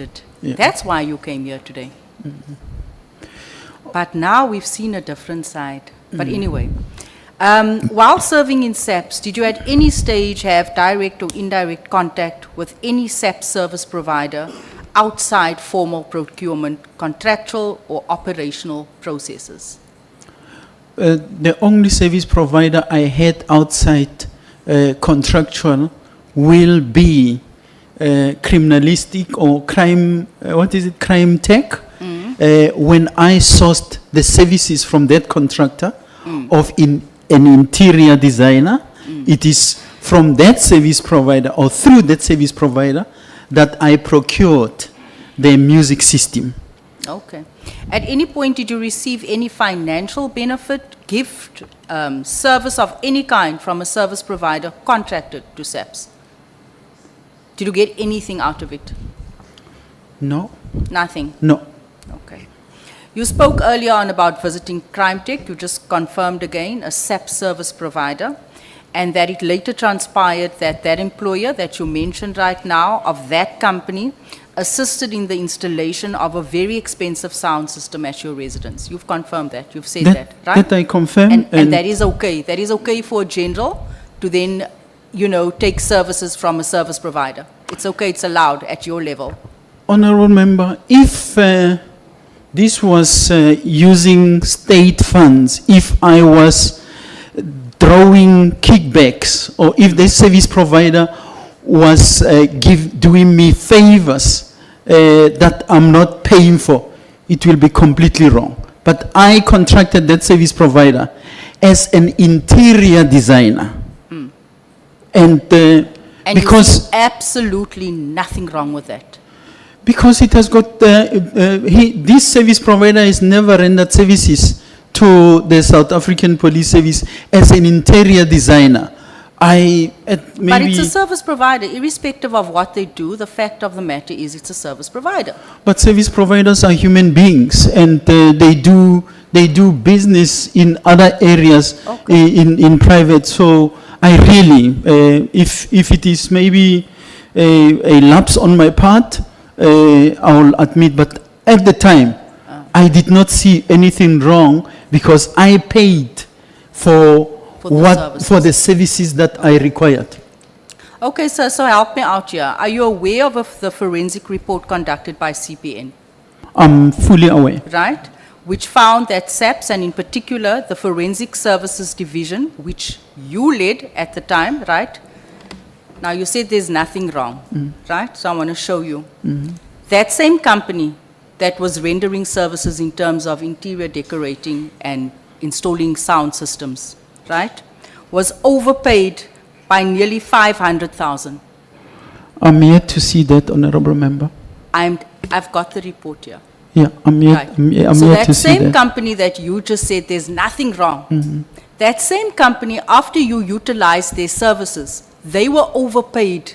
did. Yeah. That's why you came here today. But now we've seen a different side. But anyway, while serving in SAPS, did you at any stage have direct or indirect contact with any SAP service provider outside formal procurement, contractual or operational processes? The only service provider I had outside contractual will be criminalistic or crime, crime tech. When I sourced the services from that contractor of an interior designer, it is from that service provider or through that service provider that I procured the music system. Okay. At any point, did you receive any financial benefit, gift, service of any kind from a service provider contracted to SAPS? Did you get anything out of it? No. Nothing? No. Okay. You spoke earlier on about visiting Crime Tech. You just confirmed again a SAP service provider, and that it later transpired that that employer that you mentioned right now of that company assisted in the installation of a very expensive sound system at your residence. You've confirmed that. You've said that, right? That I confirm. And that is okay. That is okay for a general to then, you know, take services from a service provider. It's okay. It's allowed at your level. Honorable Member, if this was using state funds, if I was drawing kickbacks, or if the service provider was doing me favors that I'm not paying for, it will be completely wrong. But I contracted that service provider as an interior designer. And because you see absolutely nothing wrong with that. Because it has got, this service provider has never rendered services to the South African Police Service as an interior designer. But it's a service provider, irrespective of what they do. The fact of the matter is it's a service provider. But service providers are human beings, and they do business in other areas, okay, in private. So I really, if it is maybe a lapse on my part, I'll admit, but at the time, I did not see anything wrong because I paid for the services that I required. Okay, sir, so help me out here. Are you aware of the forensic report conducted by CPN? I'm fully aware. Right, which found that SAPS, and in particular the Forensic Services Division, which you led at the time, right? Now, you said there's nothing wrong, right? So I want to show you. That same company that was rendering services in terms of interior decorating and installing sound systems, right, was overpaid by nearly 500,000. I'm yet to see that, Honorable Member. I've got the report here. Yeah, I'm yet, Right. I'm So yet that to see same that. company that you just said there's nothing wrong, that same company, after you utilized their services, they were overpaid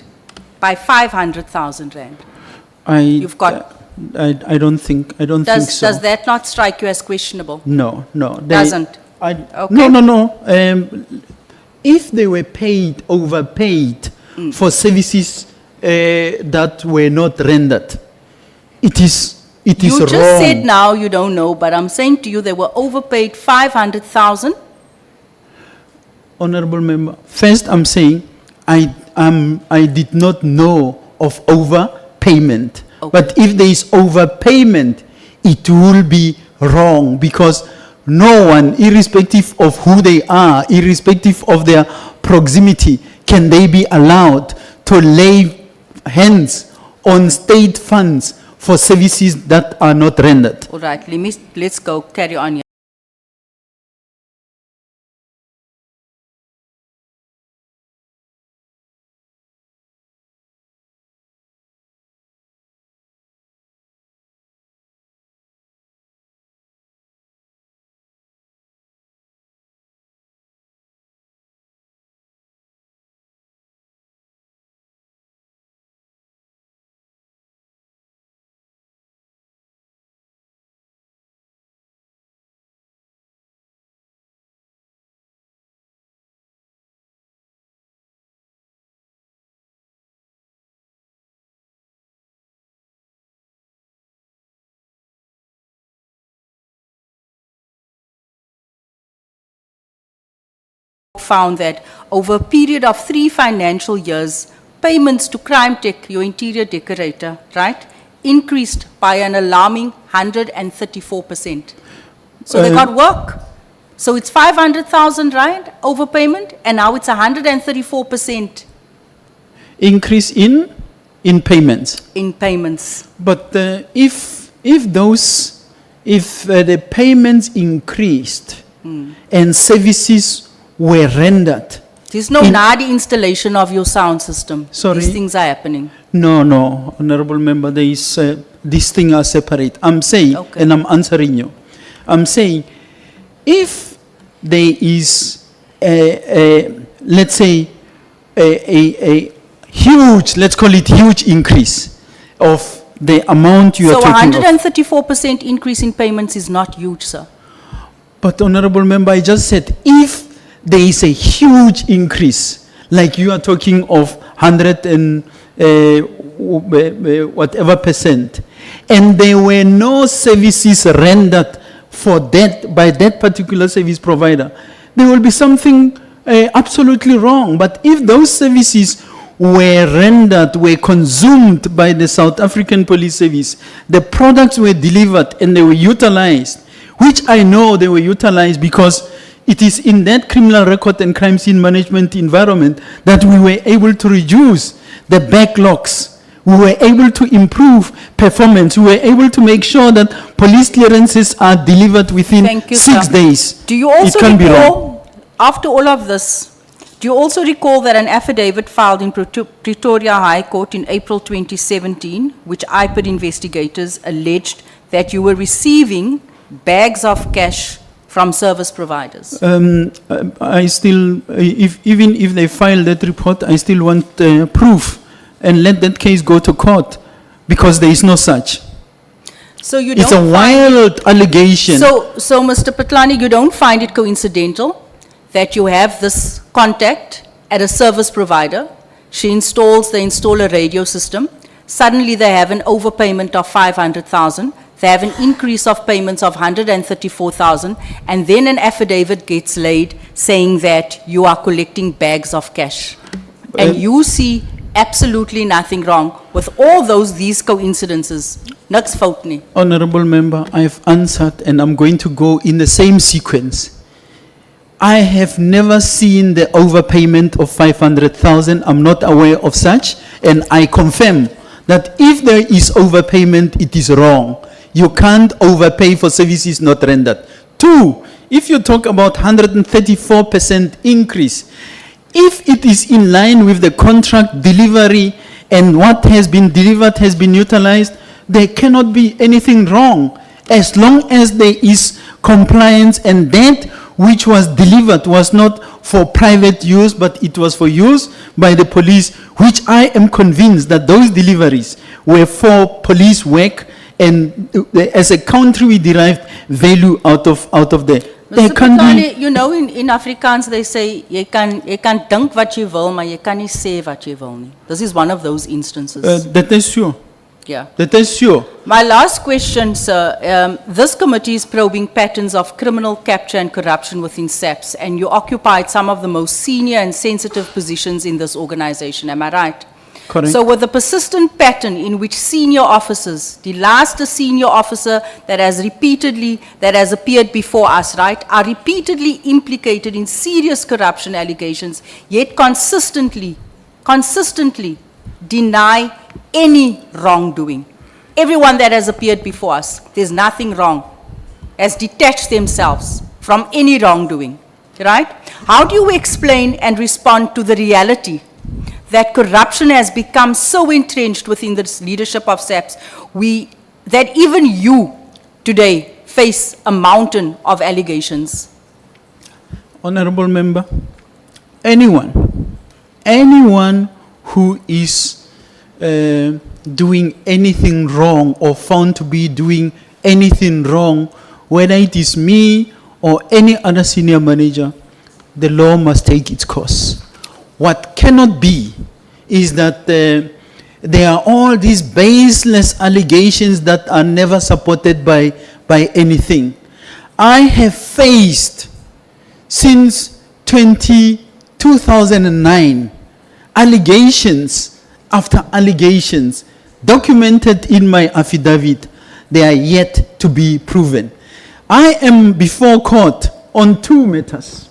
by 500,000 rand. You've got. I don't think so. Does that not strike you as questionable? No. Doesn't. Okay. No. If they were overpaid for services that were not rendered, it is wrong. You just said now you don't know, but I'm saying to you they were overpaid 500,000. Honorable Member, first I'm saying I did not know of overpayment. Okay. But if there is overpayment, it will be wrong because no one, irrespective of who they are, irrespective of their proximity, can they be allowed to lay hands on state funds for services that are not rendered. All right, let's go carry on here. found that over a period of 3 financial years, payments to Crime Tech, your interior decorator, right, increased by an alarming 134%. So they got work. So it's 500,000, right, overpayment, and now it's 134% Increase in payments. in payments. But if the payments increased and services were rendered, There's no NADI installation of your sound system. Sorry? These things are happening. no, Honorable Member, there is, these things are separate. I'm saying, Okay. and I'm answering you. I'm saying, if there is, let's say, a huge, let's call it huge increase of the amount you So are talking of. 134% increase in payments is not huge, sir. But Honorable Member, I just said, if there is a huge increase, like you are talking of 100 and whatever percent, and there were no services rendered for that, by that particular service provider, there will be something absolutely wrong. But if those services were rendered, were consumed by the South African Police Service, the products were delivered and they were utilized, which I know they were utilized because it is in that criminal record and crime scene management environment that we were able to reduce the backlogs. We were able to improve performance. We were able to make sure that police clearances are delivered within Thank you, 6 sir. days. Do you also It can be wrong. recall, after all of this, do you also recall that an affidavit filed in Pretoria High Court in April 2017, which IPID investigators alleged that you were receiving bags of cash from service providers? I still, even if they file that report, I still want proof and let that case go to court because there is no such. So you It's a don't find wild allegation. So, Mr. Phahlane, you don't find it coincidental that you have this contact at a service provider, they install a radio system, suddenly they have an overpayment of 500,000, they have an increase of payments of 134,000, and then an affidavit gets laid saying that you are collecting bags of cash. And you see absolutely nothing wrong with all these coincidences. Niks fout nie. Honorable Member, I've answered and I'm going to go in the same sequence. I have never seen the overpayment of 500,000. I'm not aware of such, and I confirm that if there is overpayment, it is wrong. You can't overpay for services not rendered. 2, if you talk about 134% increase, if it is in line with the contract delivery and what has been delivered has been utilized, there cannot be anything wrong as long as there is compliance and that which was delivered was not for private use, but it was for use by the police, which I am convinced that those deliveries were for police work, and as a country we derived value out of there. There Mr. can be, Phahlane, you know, in Afrikaans they say, jy kan dink wat jy wil, maar jy kan nie sê wat jy wil nie. This is one of those instances. that is sure. Yeah. That is sure. My last question, sir. This committee is probing patterns of criminal capture and corruption within SAPS, and you occupied some of the most senior and sensitive positions in this organization. Am I right? Correct. So with the persistent pattern in which senior officers, the last senior officer that has appeared before us, right, are repeatedly implicated in serious corruption allegations, yet consistently deny any wrongdoing. Everyone that has appeared before us, there's nothing wrong, has detached themselves from any wrongdoing, right? How do you explain and respond to the reality that corruption has become so entrenched within the leadership of SAPS, that even you today face a mountain of allegations? Honorable Member, anyone who is doing anything wrong or found to be doing anything wrong, whether it is me or any other senior manager, the law must take its course. What cannot be is that there are all these baseless allegations that are never supported by anything. I have faced, since 2009, allegations after allegations documented in my affidavit, they are yet to be proven. I am before court on 2 matters.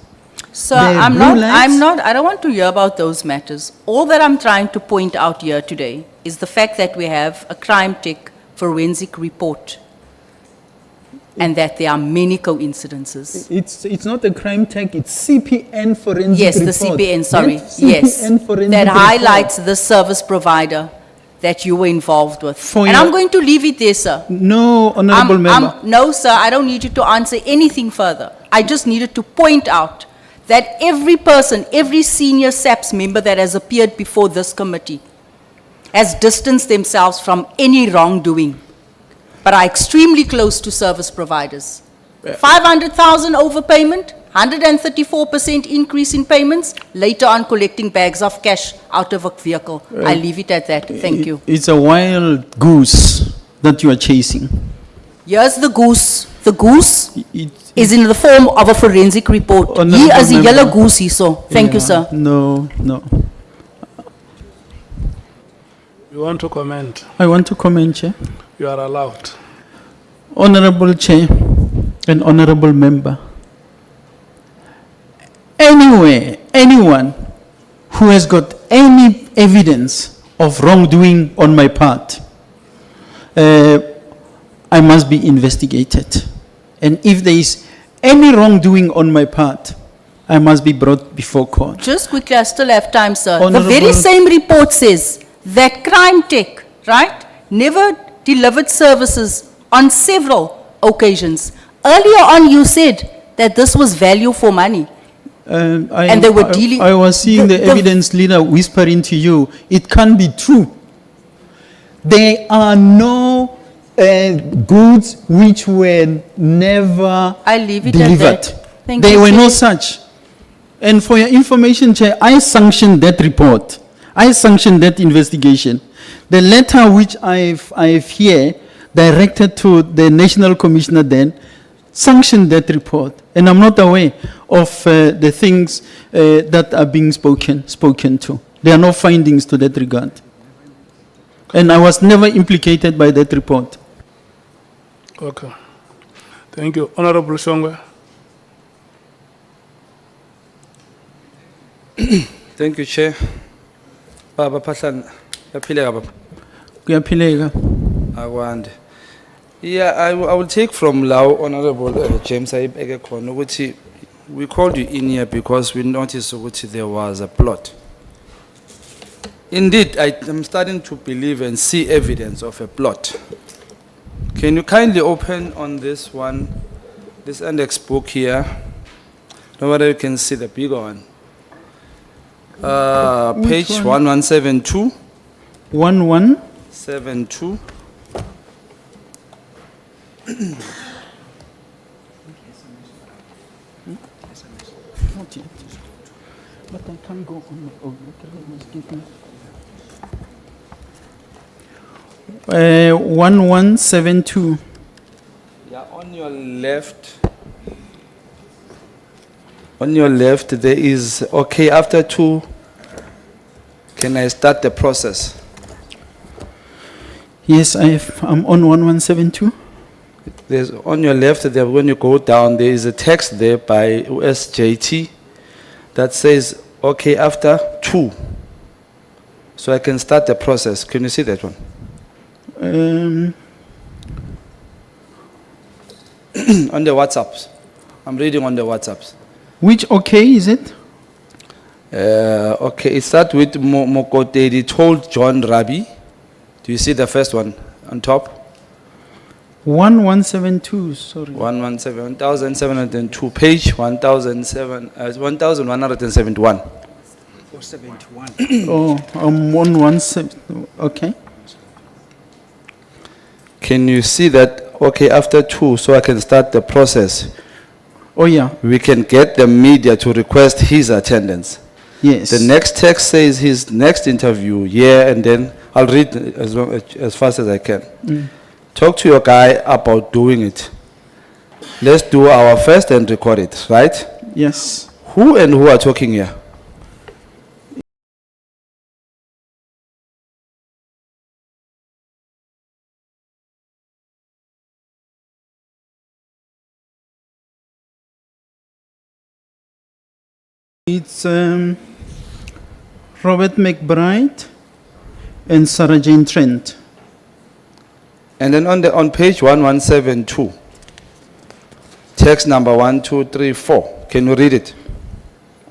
Sir, The I'm blue not, lights- I don't want to hear about those matters. All that I'm trying to point out here today is the fact that we have a crime tech forensic report and that there are many coincidences. It's not a crime tech, it's CPN forensic Yes, the report. CPN, sorry, That yes. CPN forensic That report. highlights the service provider that you were involved with. For And your- I'm going to leave it there, sir. No, honorable member. No, sir, I don't need you to answer anything further. I just needed to point out that every person, every senior SAPS member that has appeared before this committee has distanced themselves from any wrongdoing, but are extremely close to service providers. 500,000 overpayment, 134% increase in payments, later on collecting bags of cash out of a vehicle. I leave it at that. Thank you. It's a wild goose that you are chasing. Here's the goose. The goose It- is in the form of a forensic report. He Honourable is a yellow member. goose, he saw. Thank you, Yeah, sir. No, no. You want to comment? I want to comment, Chair. You are allowed. Honorable Chair and honorable member. Anywhere, anyone who has got any evidence of wrongdoing on my part, I must be investigated. And if there is any wrongdoing on my part, I must be brought before court. Just quickly, I still have time, sir. The Honourable- very same report says that crime tech, right, never delivered services on several occasions. Earlier on, you said that this was value for money. And they were dealing- I was seeing the the- evidence leader whispering to you, it can't be true. There are no goods which were never I leave it at delivered. that. Thank There you, were no Chair. such. And for your information, Chair, I sanctioned that report. I sanctioned that investigation. The letter which I've here directed to the National Commissioner then sanctioned that report. And I'm not aware of the things that are being spoken to. There are no findings to that regard. And I was never implicated by that report. Okay. Thank you. Honorable Shongwe. Thank you, Chair. Baba Phahlane, yaphileka baba. Kuyaphileka. Akwande. Yeah, I will take from Lao, Honorable James Aibeke khona ukuthi we called you in here because we noticed ukuthi there was a plot. Indeed, I am starting to believe and see evidence of a plot. Can you kindly open on this one, this index book here? No whether you can see the bigger one. Page one? 1172. 11. 72. But I can't go on my own. 1172. Yeah, on your left. On your left, there is, okay, after 2, can I start the process? Yes, I'm on 1172. There's, on your left, there, when you go down, there is a text there by USJT that says, okay, after 2. So I can start the process. Can you see that one? On the WhatsApps. I'm reading on the WhatsApps. Which okay is it? Okay, it starts with Mokotedi told John Rabi. Do you see the first one on top? 1172, sorry. 1,702, page 1,171. Oh, I'm on 17, okay. Can you see that? Okay, after 2, so I can start the process. Oh, yeah, We can get the media to request his attendance. yes. The next text says his next interview, yeah, and then I'll read as fast as I can. Talk to your guy about doing it. Let's do our first and record it, right? Yes, Who and who are talking here? It's Robert McBride and Sarah Jane Trent. And then on page 1172, text number 1234, can you read it?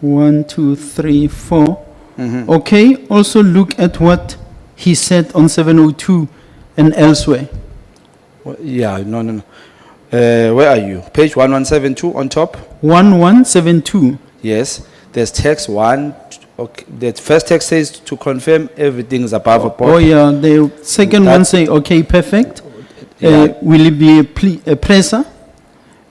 1, 2, 3, 4. Okay, also look at what he said on 702 and elsewhere. Yeah, no. Where are you? Page 1172 on top? 1172. Yes, there's text 1, okay, the first text says to confirm everything is above Oh board. yeah, the second one That- say, okay, perfect. Yeah. Will it be a presser?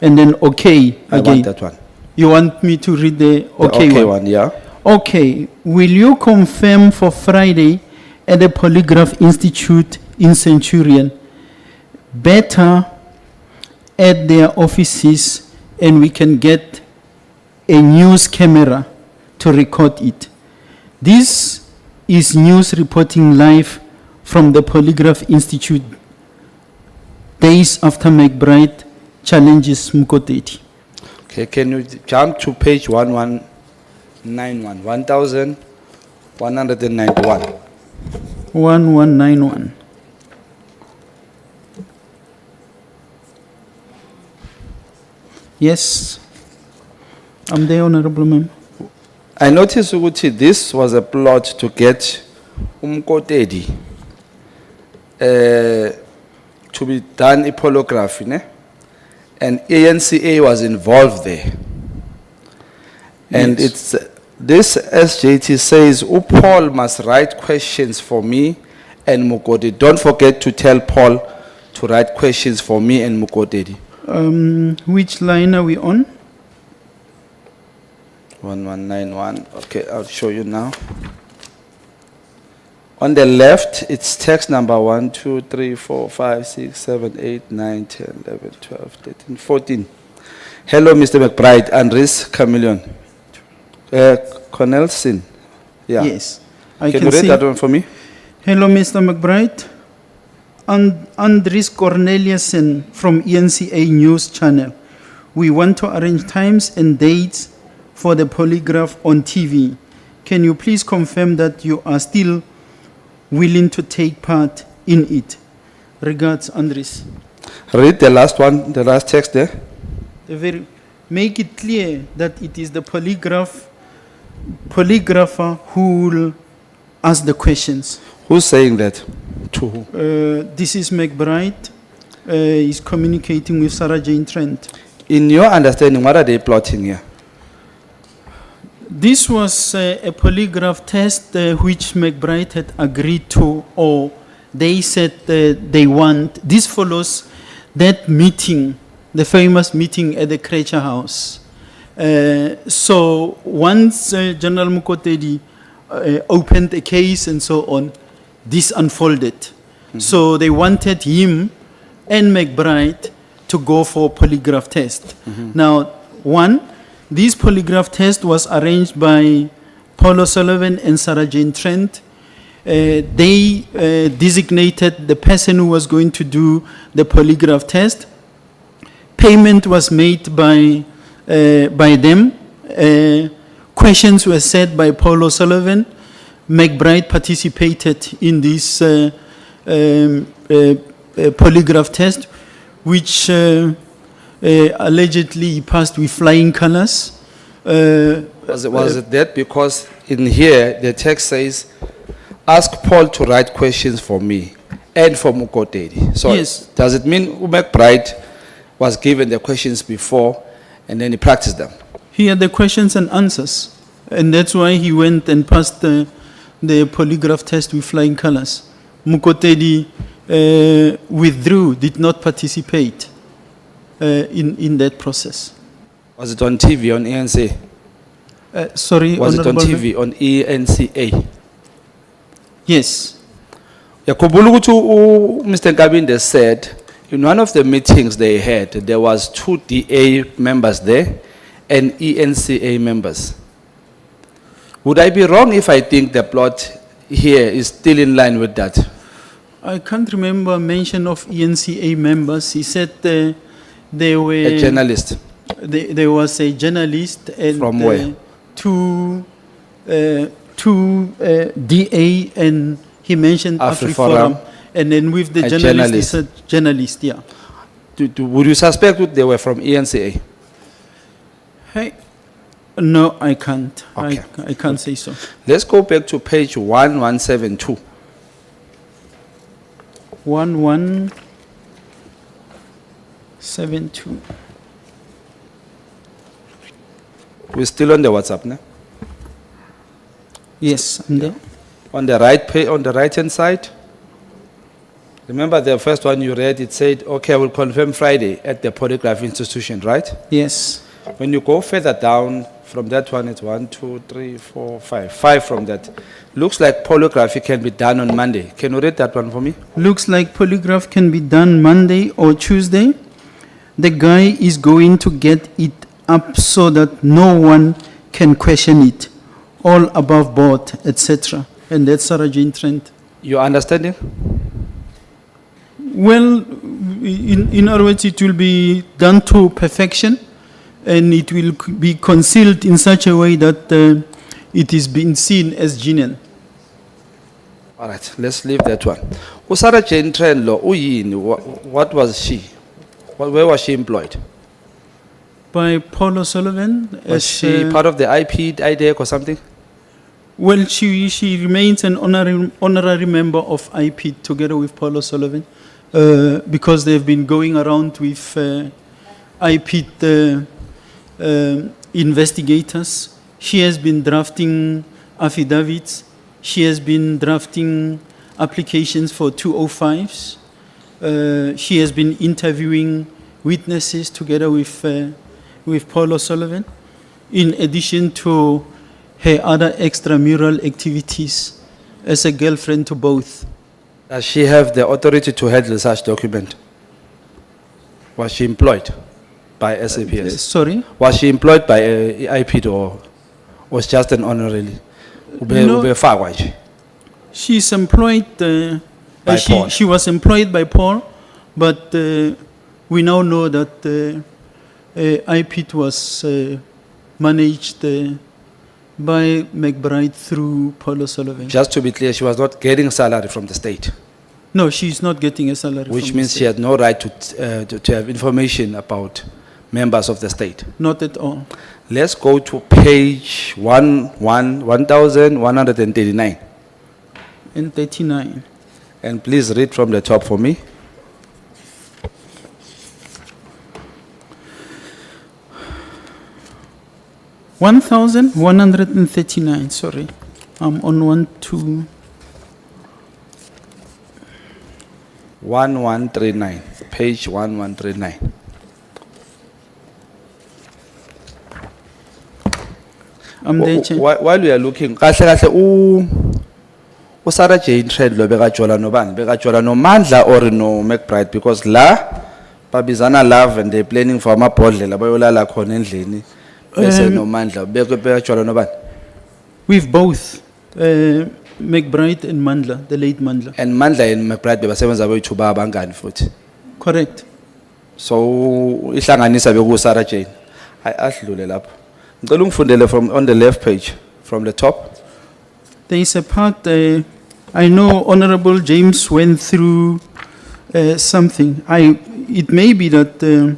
And then okay I again. want that one. You want me to read the The okay, one? yeah. Okay, will you confirm for Friday at the Polygraph Institute in Centurion? Better at their offices and we can get a news camera to record it. This is news reporting live from the Polygraph Institute days after McBride challenges Mukoteti. Okay, can you jump to page 1191, 1191. 1191. Yes, I'm there, Honorable Member. I noticed ukuthi this was a plot to get Umkotedi to be done a polygraph, ne? And ANCA was involved there. And Yes. it's this SJT says Paul must write questions for me and Mukotedi. Don't forget to tell Paul to write questions for me and Mukotedi. Which line are we on? 1191. Okay, I'll show you now. On the left, it's text number 1, 2, 3, 4, 5, 6, 7, 8, 9, 10, 11, 12, 13, 14. Hello, Mr. McBride, Andres Chameleon. Cornelson. Yeah. Yes. I Can can you read see. that one for me? Hello, Mr. McBride. Andres Corneliusen from ENCA News Channel. We want to arrange times and dates for the polygraph on TV. Can you please confirm that you are still willing to take part in it? Regards, Andres. Read the last one, the last text there. Make it clear that it is the polygrapher who will ask the questions. Who's saying that? To who? This is McBride. He's communicating with Sarah Jane Trent. In your understanding, what are they plotting here? This was a polygraph test which McBride had agreed to, or they said they want. This follows that meeting, the famous meeting at the Krecher House. So once General Mukotedi opened the case and so on, this unfolded. So they wanted him and McBride to go for a polygraph test. Now, this polygraph test was arranged by Paul O'Sullivan and Sarah Jane Trent. They designated the person who was going to do the polygraph test. Payment was made by them. Questions were said by Paul O'Sullivan. McBride participated in this polygraph test, which allegedly he passed with flying colors. Was it that? Because in here, the text says, ask Paul to write questions for me and for Mukotedi. So Yes. does it mean McBride was given the questions before and then he practiced them? He had the questions and answers, and that's why he went and passed the polygraph test with flying colors. Mukotedi withdrew, did not participate in that process. Was it on TV, on ENCA? Sorry, Was it on Honorable TV, on ENCA? Yes. Yakhumbula ukuthi Mr. Nkabinde said in one of the meetings they had, there was 2 DA members there and ENCA members. Would I be wrong if I think the plot here is still in line with that? I can't remember mention of ENCA members. He said they were. A journalist? There was a journalist and From where? two DA, and he mentioned AfriForum. AfriForum. And then with the A journalist, journalist. he said journalist, yeah. Would you suspect that they were from ENCA? Hey, no, I can't. Okay. I can't say so. Let's go back to page 1172. 1172. We're still on the WhatsApp, no? Yes, I'm there. On the right hand side. Remember the first one you read, it said, okay, I will confirm Friday at the polygraph institution, right? Yes. When you go further down from that one, it's 1, 2, 3, 4, 5. 5 from that. Looks like polygraphy can be done on Monday. Can you read that one for me? Looks like polygraph can be done Monday or Tuesday. The guy is going to get it up so that no one can question it. All above board, etc. And that's Sergeant Trent. You understanding? Well, in other words, it will be done to perfection, and it will be concealed in such a way that it is being seen as genuine. All right, let's leave that one. Usara Jane Trenlo, uyini, what was she? Where was she employed? By Paul O'Sullivan. Was as, she part of the IP, IDEC or something? Well, she remains an honorary member of IP together with Paul O'Sullivan, because they've been going around with IP investigators. She has been drafting affidavits. She has been drafting applications for 205s. She has been interviewing witnesses together with Paul O'Sullivan, in addition to her other extramural activities as a girlfriend to both. Does she have the authority to handle such document? Was she employed by SAPS? Sorry? Was she employed by IP or was just an honorary? No. Ubefakwa nje. She's employed, By Paul. she was employed by Paul, but we now know that IP was managed by McBride through Paul O'Sullivan. Just to be clear, she was not getting salary from the state, No, she's not getting a salary. which from means the she had no right to have information about members of the state. state. Not at all. Let's go to page 1139. And 39. And please read from the top for me. $1,139, sorry. I'm on 1139, page 1139. I'm there, Chair. While we are looking, Sarah Jane Treadlo bekajola nobani? Bekajola no Mandla or no McBride? Because la, babizana love and they're planning for amabhodlela bayolala khona endlini. Bese no Mandla bekajola nobani? With both McBride and Mandla, the late Mandla. And Mandla and McBride bebasebenza boyi-2 abangani futhi. Correct. So ihlanganisa beku Sarah Jane. Asidlule lapho. Ngicela ungifundele from on the left page from the top. There is a part, I know Honorable James went through something. It may be that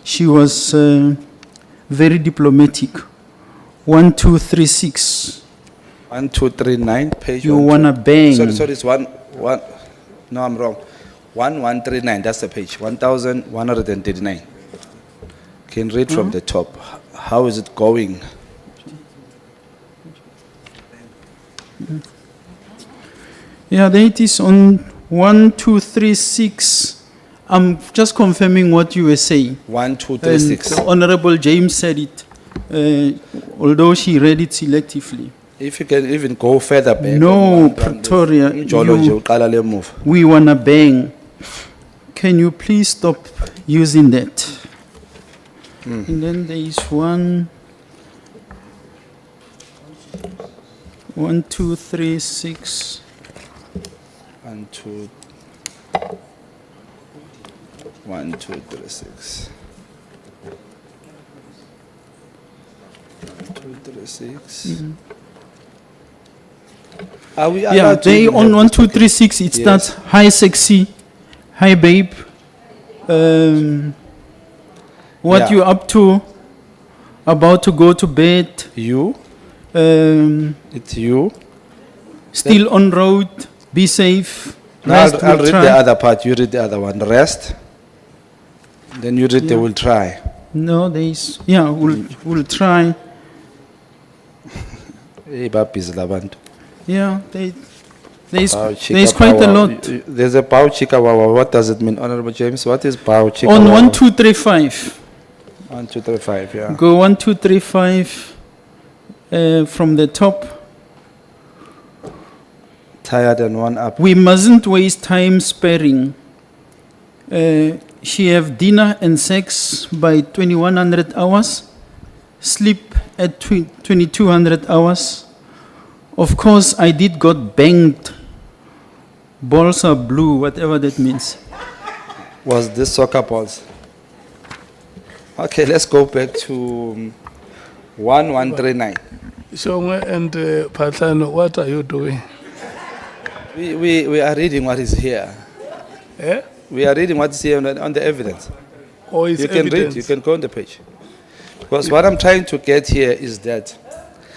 she was very diplomatic. 1236. 1239, page You 12. wanna bang. Sorry, it's one. No, I'm wrong. 1139, that's the page. 1139. Can read from the top. How is it going? Yeah, there it is on 1236. I'm just confirming what you were saying. 1236. And Honorable James said it, although she read it selectively. If you can even go further back. No, Pretoria, Njolo nje uqala le move. We wanna bang. Can you please stop using that? And then there is one, 1, 2, 3, 6. 1, 2, 1, 2, 3, 6. 1, 2, 3, 6. Are we Yeah, allowed to they even on have 1, this? 2, 3, 6, it Yes. starts, hi sexy, hi babe. What Yeah. you up to? About to go to bed. You? Um, It's you? still on road. Be safe. No, Rest I'll will read try. the other part, you read the other one. Rest. Then you read they will try. No, there is. Yeah, we'll try. Hey, babis labantu. Yeah, there's Bao chika there's quite a bawa. lot. There's a bao chika wawa. What does it mean, Honorable James? What is bao chika On wawa? 1, 2, 3, 5. 1, 2, 3, 5, yeah. Go 1, 2, 3, 5 from the top. Tired and one up. We mustn't waste time sparing. She have dinner and sex by 2100 hours, sleep at 2200 hours. Of course, I did got banged. Balls are blue, whatever that means. Was this soccer balls? Okay, let's go back to 1139. Shongwe and Phahlane, what are you doing? We are reading what is here. Eh? We are reading what is here on the evidence. Or is You can read, evidence? you can go on the page. Because what I'm trying to get here is that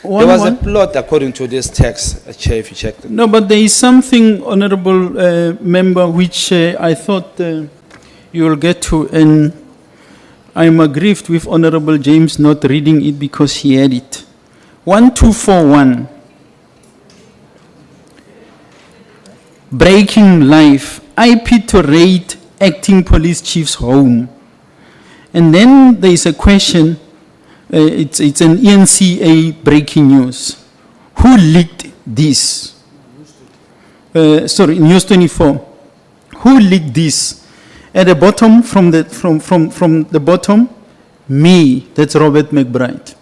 there One, was one. a plot according to this text, Chair, if you check it. No, but there is something, honorable member, which I thought you will get to, and I'm aggrieved with Honorable James not reading it because he had it. 1241. Breaking life. IP to raid acting police chief's home. And then there is a question. It's an ENCA breaking news. Who leaked this? Sorry, News 24. Who leaked this? At the bottom, from the bottom, me. That's Robert McBride.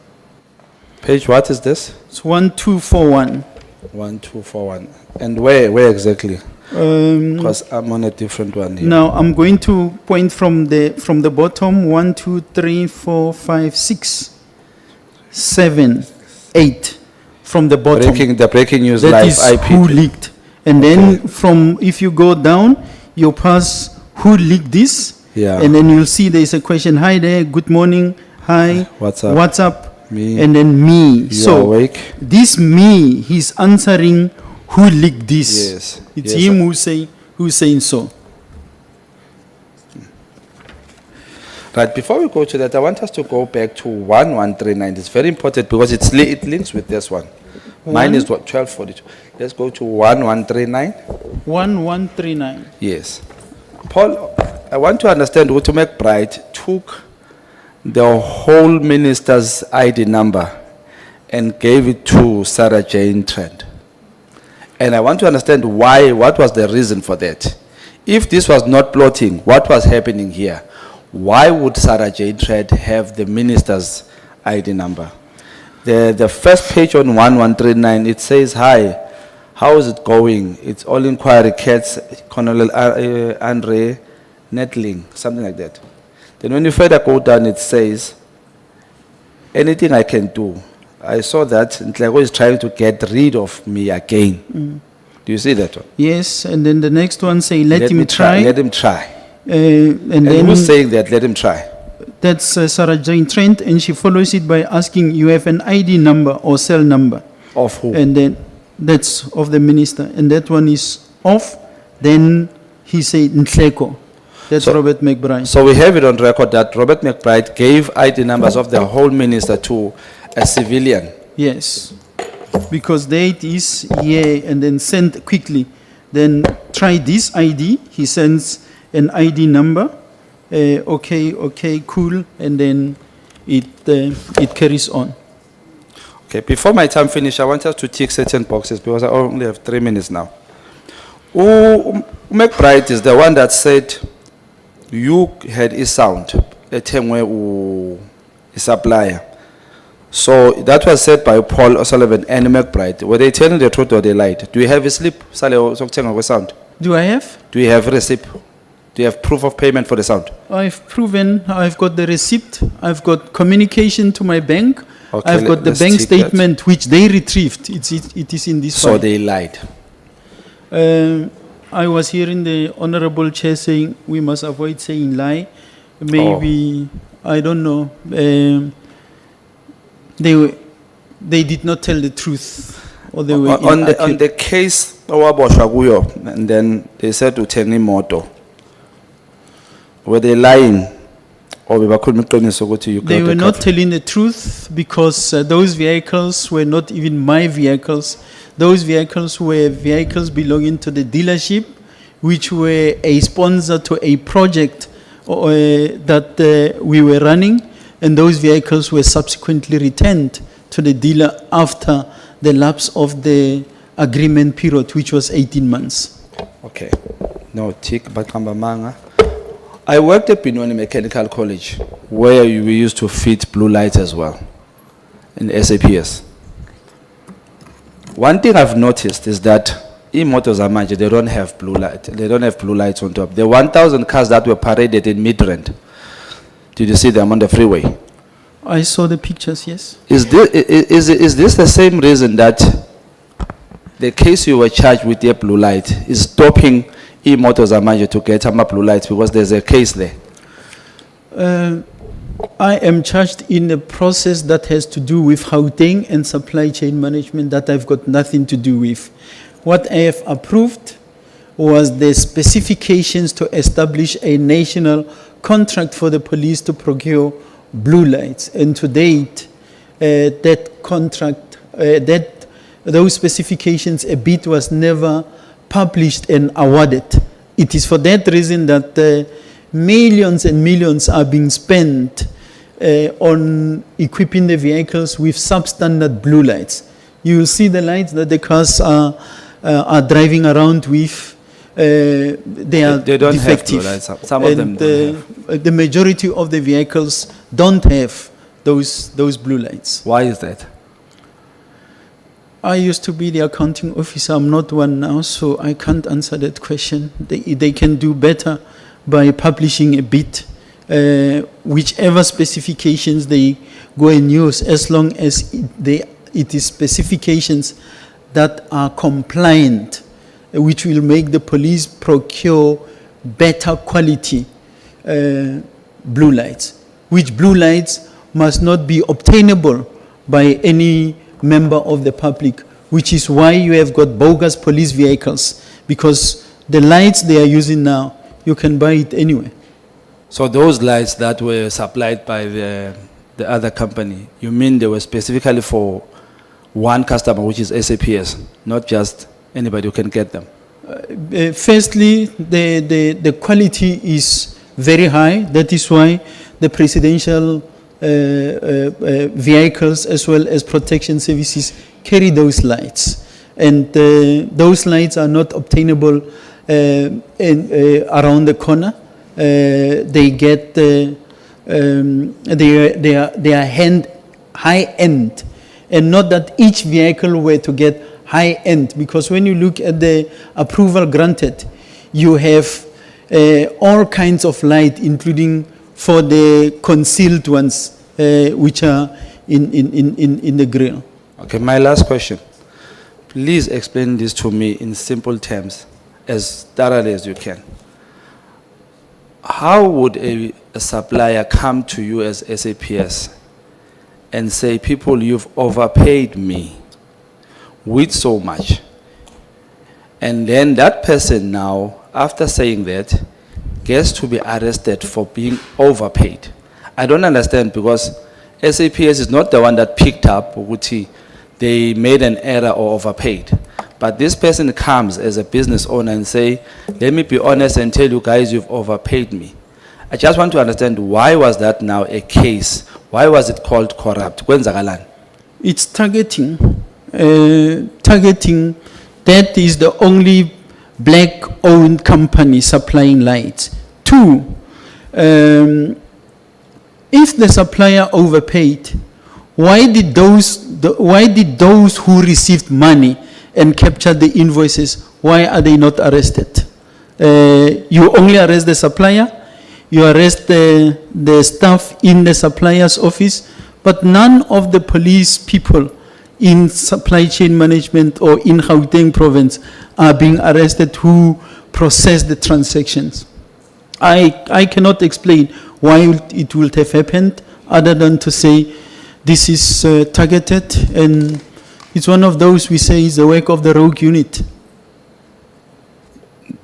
Page, what is this? It's 1241. 1241. And where exactly? Because I'm on a different one here. Now I'm going to point from the bottom. 1, 2, 3, 4, 5, 6, 7, 8. From the bottom. The breaking news That live is IP. who leaked. And then from, if you go down, you pass who leaked this. Yeah. And then you'll see there's a question. Hi there, good morning. Hi. What's up? What's up? Me. And then me. You So awake? this me, he's answering who leaked this. Yes. It's Yes. him who's saying so. Right, before we go to that, I want us to go back to 1139. It's very important because it links with this one. Mine is what, 1242. Let's go to 1139. 1139. Yes. Paul, I want to understand who to make McBride took the whole minister's ID number and gave it to Sarah Jane Trent. And I want to understand why, what was the reason for that? If this was not plotting, what was happening here? Why would Sarah Jane Trent have the minister's ID number? The first page on 1139, it says, hi, how is it going? It's all inquiry, Cats, Colonel Andre Netling, something like that. Then when you further go down, it says, anything I can do. I saw that Ntlego is trying to get rid of me again. Do you see that one? Yes, and then the next one say, let him me try. Let him try. And And then who's saying that? Let him try. that's Sarah Jane Trent, and she follows it by asking, you have an ID number or cell number? Of who? And then that's of the minister, and that one is off. Then he said Ntleko. That's So- Robert McBride. So we have it on record that Robert McBride gave ID numbers of the whole minister to a civilian. Yes, because date is yeah, and then send quickly. Then try this ID. He sends an ID number. Okay, cool, and then it carries on. Okay, before my time finish, I want us to tick certain boxes because I only have 3 minutes now. McBride is the one that said you had a sound. A time where a supplier. So that was said by Paul O'Sullivan and McBride. Were they telling the truth or they lied? Do you have a slip? Sound. Do I have? Do you have a receipt? Do you have proof of payment for the sound? I've proven, I've got the receipt, I've got communication to my bank, Okay, I've got the let's bank take that. statement which they retrieved. It is in this So file. they lied. I was hearing the Honorable Chair saying we must avoid saying lie. Oh. Maybe, I don't know. They did not tell the truth. Or they were On inaccurate. the case, owaboshwa kuyo, and then they said to Tenny Moto. Were they lying? Or we couldn't you They got were the not cover? telling the truth because those vehicles were not even my vehicles. Those vehicles were vehicles belonging to the dealership, which were a sponsor to a project that we were running, and those vehicles were subsequently returned to the dealer after the lapse of the agreement period, which was 18 months. Okay. No, tick, but manga. I worked at Binoni Mechanical College, where we used to fit blue lights as well, in SAPS. One thing I've noticed is that e-motors are magic, they don't have blue light. They don't have blue lights on top. The 1,000 cars that were paraded in Midrand, did you see them on the freeway? I saw the pictures, yes. Is this the same reason that the case you were charged with the blue light is stopping e-motors are magic to get some blue lights because there's a case there? I am charged in a process that has to do with Gauteng and supply chain management that I've got nothing to do with. What I have approved was the specifications to establish a national contract for the police to procure blue lights. And to date, that contract, those specifications, a bid was never published and awarded. It is for that reason that millions and millions are being spent on equipping the vehicles with substandard blue lights. You will see the lights that the cars are driving around with. They are They don't have defective. blue lights. Some of them And, don't the majority of the vehicles don't have those blue lights. Why is that? I used to be the accounting officer. I'm not one now, so I can't answer that question. They can do better by publishing a bid, whichever specifications they go and use, as long as it is specifications that are compliant, which will make the police procure better quality blue lights, which blue lights must not be obtainable by any member of the public, which is why you have got bogus police vehicles, because the lights they are using now, you can buy it anywhere. So those lights that were supplied by the other company, you mean they were specifically for one customer, which is SAPS, not just anybody who can get them? Firstly, the quality is very high. That is why the presidential vehicles as well as protection services carry those lights. And those lights are not obtainable around the corner. They get, they are high-end. And not that each vehicle were to get high-end, because when you look at the approval granted, you have all kinds of light, including for the concealed ones, which are in the grill. Okay, my last question. Please explain this to me in simple terms, as thoroughly as you can. How would a supplier come to you as SAPS and say, people, you've overpaid me with so much? And then that person now, after saying that, gets to be arrested for being overpaid. I don't understand, because SAPS is not the one that picked up Uguti. They made an error or overpaid. But this person comes as a business owner and say, let me be honest and tell you guys you've overpaid me. I just want to understand, why was that now a case? Why was it called corrupt? Kwenzakalan? It's targeting. Targeting, that is the only black-owned company supplying lights. Two, if the supplier overpaid, why did those who received money and captured the invoices, why are they not arrested? You only arrest the supplier, you arrest the staff in the supplier's office, but none of the police people in supply chain management or in Gauteng province are being arrested who process the transactions. I cannot explain why it would have happened other than to say this is targeted, and it's one of those we say is the work of the rogue unit.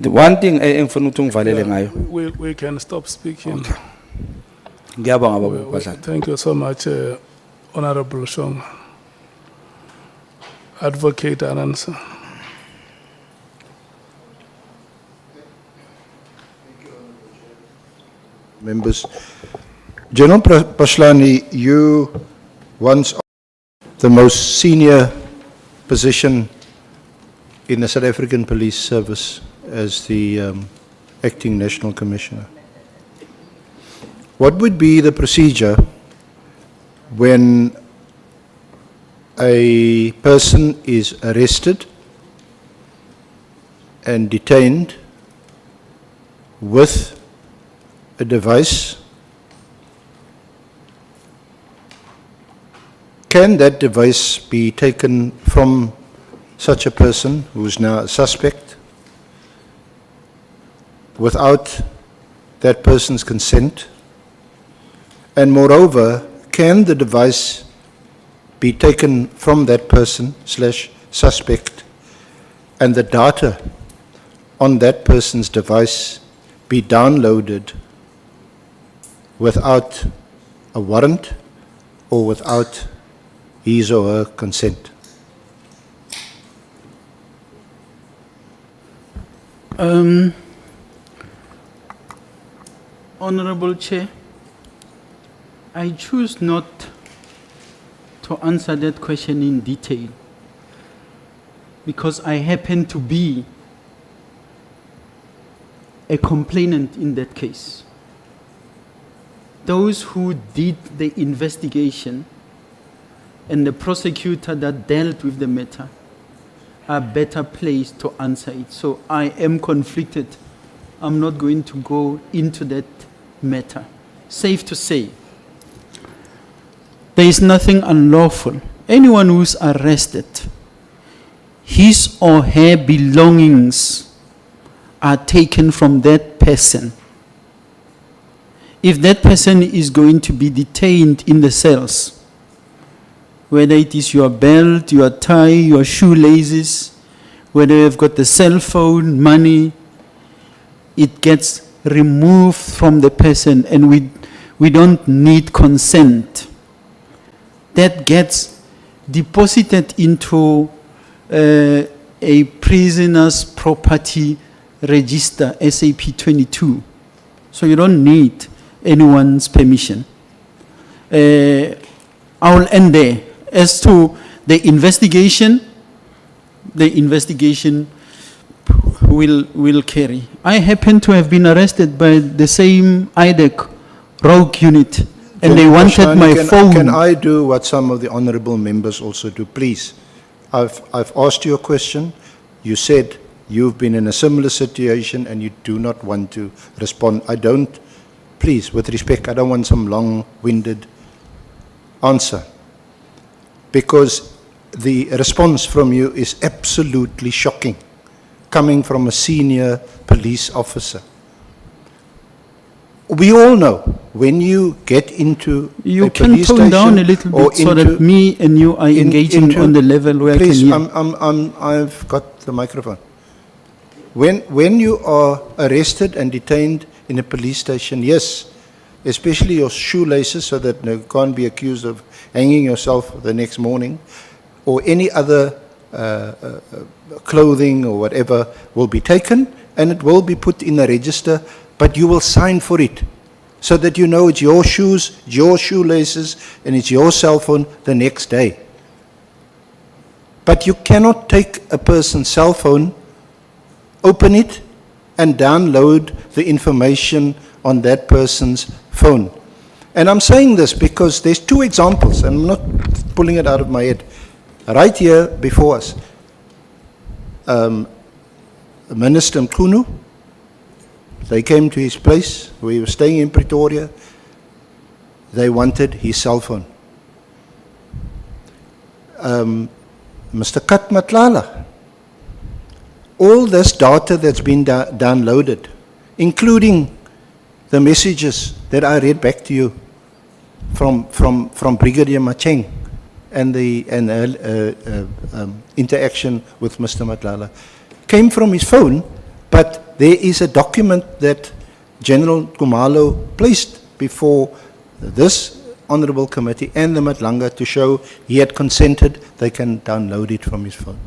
The one thing engifuna ukuthi ungivalele ngayo. We can stop speaking. Ngiyabonga baba Phahlane. Thank you so much, Honorable Shong. Advocate Anansa. Members, General Phahlane, you once the most senior position in the South African Police Service as the Acting National Commissioner. What would be the procedure when a person is arrested and detained with a device? Can that device be taken from such a person who is now a suspect without that person's consent? And moreover, can the device be taken from that person / suspect and the data on that person's device be downloaded without a warrant or without his or her consent? Honorable Chair, I choose not to answer that question in detail because I happen to be a complainant in that case. Those who did the investigation and the prosecutor that dealt with the matter are better placed to answer it. So I am conflicted. I'm not going to go into that matter. Safe to say, there is nothing unlawful. Anyone who's arrested, his or her belongings are taken from that person. If that person is going to be detained in the cells, whether it is your belt, your tie, your shoelaces, whether you've got the cell phone, money, it gets removed from the person, and we don't need consent. That gets deposited into a prisoner's property register, SAP 22. So you don't need anyone's permission. I will end there. As to the investigation will carry. I happen to have been arrested by the same IDEC rogue unit, and they wanted my phone. Can I do what some of the honorable members also do, please? I've asked you a question. You said you've been in a similar situation and you do not want to respond. Please, with respect, I don't want some long-winded answer, because the response from you is absolutely shocking, coming from a senior police officer. We all know when you get into You a can police tone station down a little or bit so that into- me and you are engaging on the level where Please, I can hear. I've got the microphone. When you are arrested and detained in a police station, yes, especially your shoelaces, so that you can't be accused of hanging yourself the next morning, or any other clothing or whatever will be taken, and it will be put in a register, but you will sign for it, so that you know it's your shoes, it's your shoelaces, and it's your cell phone the next day. But you cannot take a person's cell phone, open it, and download the information on that person's phone. And I'm saying this because there's two examples, and I'm not pulling it out of my head. Right here before us, Minister Mkhunu, they came to his place. We were staying in Pretoria. They wanted his cell phone. Mr. Kat Matlala, all this data that's been downloaded, including the messages that I read back to you from Brigadier Macheng and the interaction with Mr. Matlala, came from his phone, but there is a document that General Khomalo placed before this Honourable Committee and the Matlanga to show he had consented, they can download it from his phone.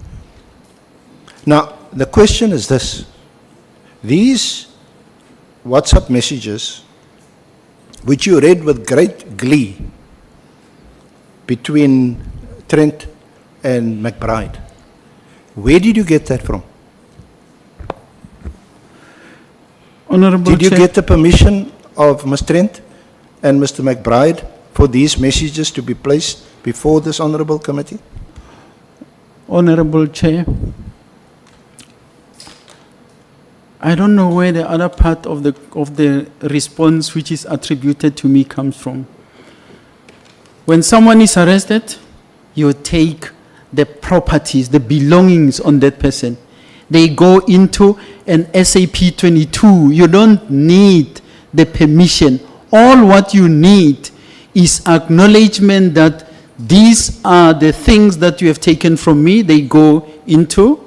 Now, the question is this. These WhatsApp messages, which you read with great glee between Trent and McBride, where did you get that from? Honourable Did you Chair, get the permission of Ms. Trent and Mr. McBride for these messages to be placed before this Honourable Committee? Honourable Chair, I don't know where the other part of the response which is attributed to me comes from. When someone is arrested, you take the properties, the belongings on that person. They go into an SAP 22. You don't need the permission. All what you need is acknowledgement that these are the things that you have taken from me. They go into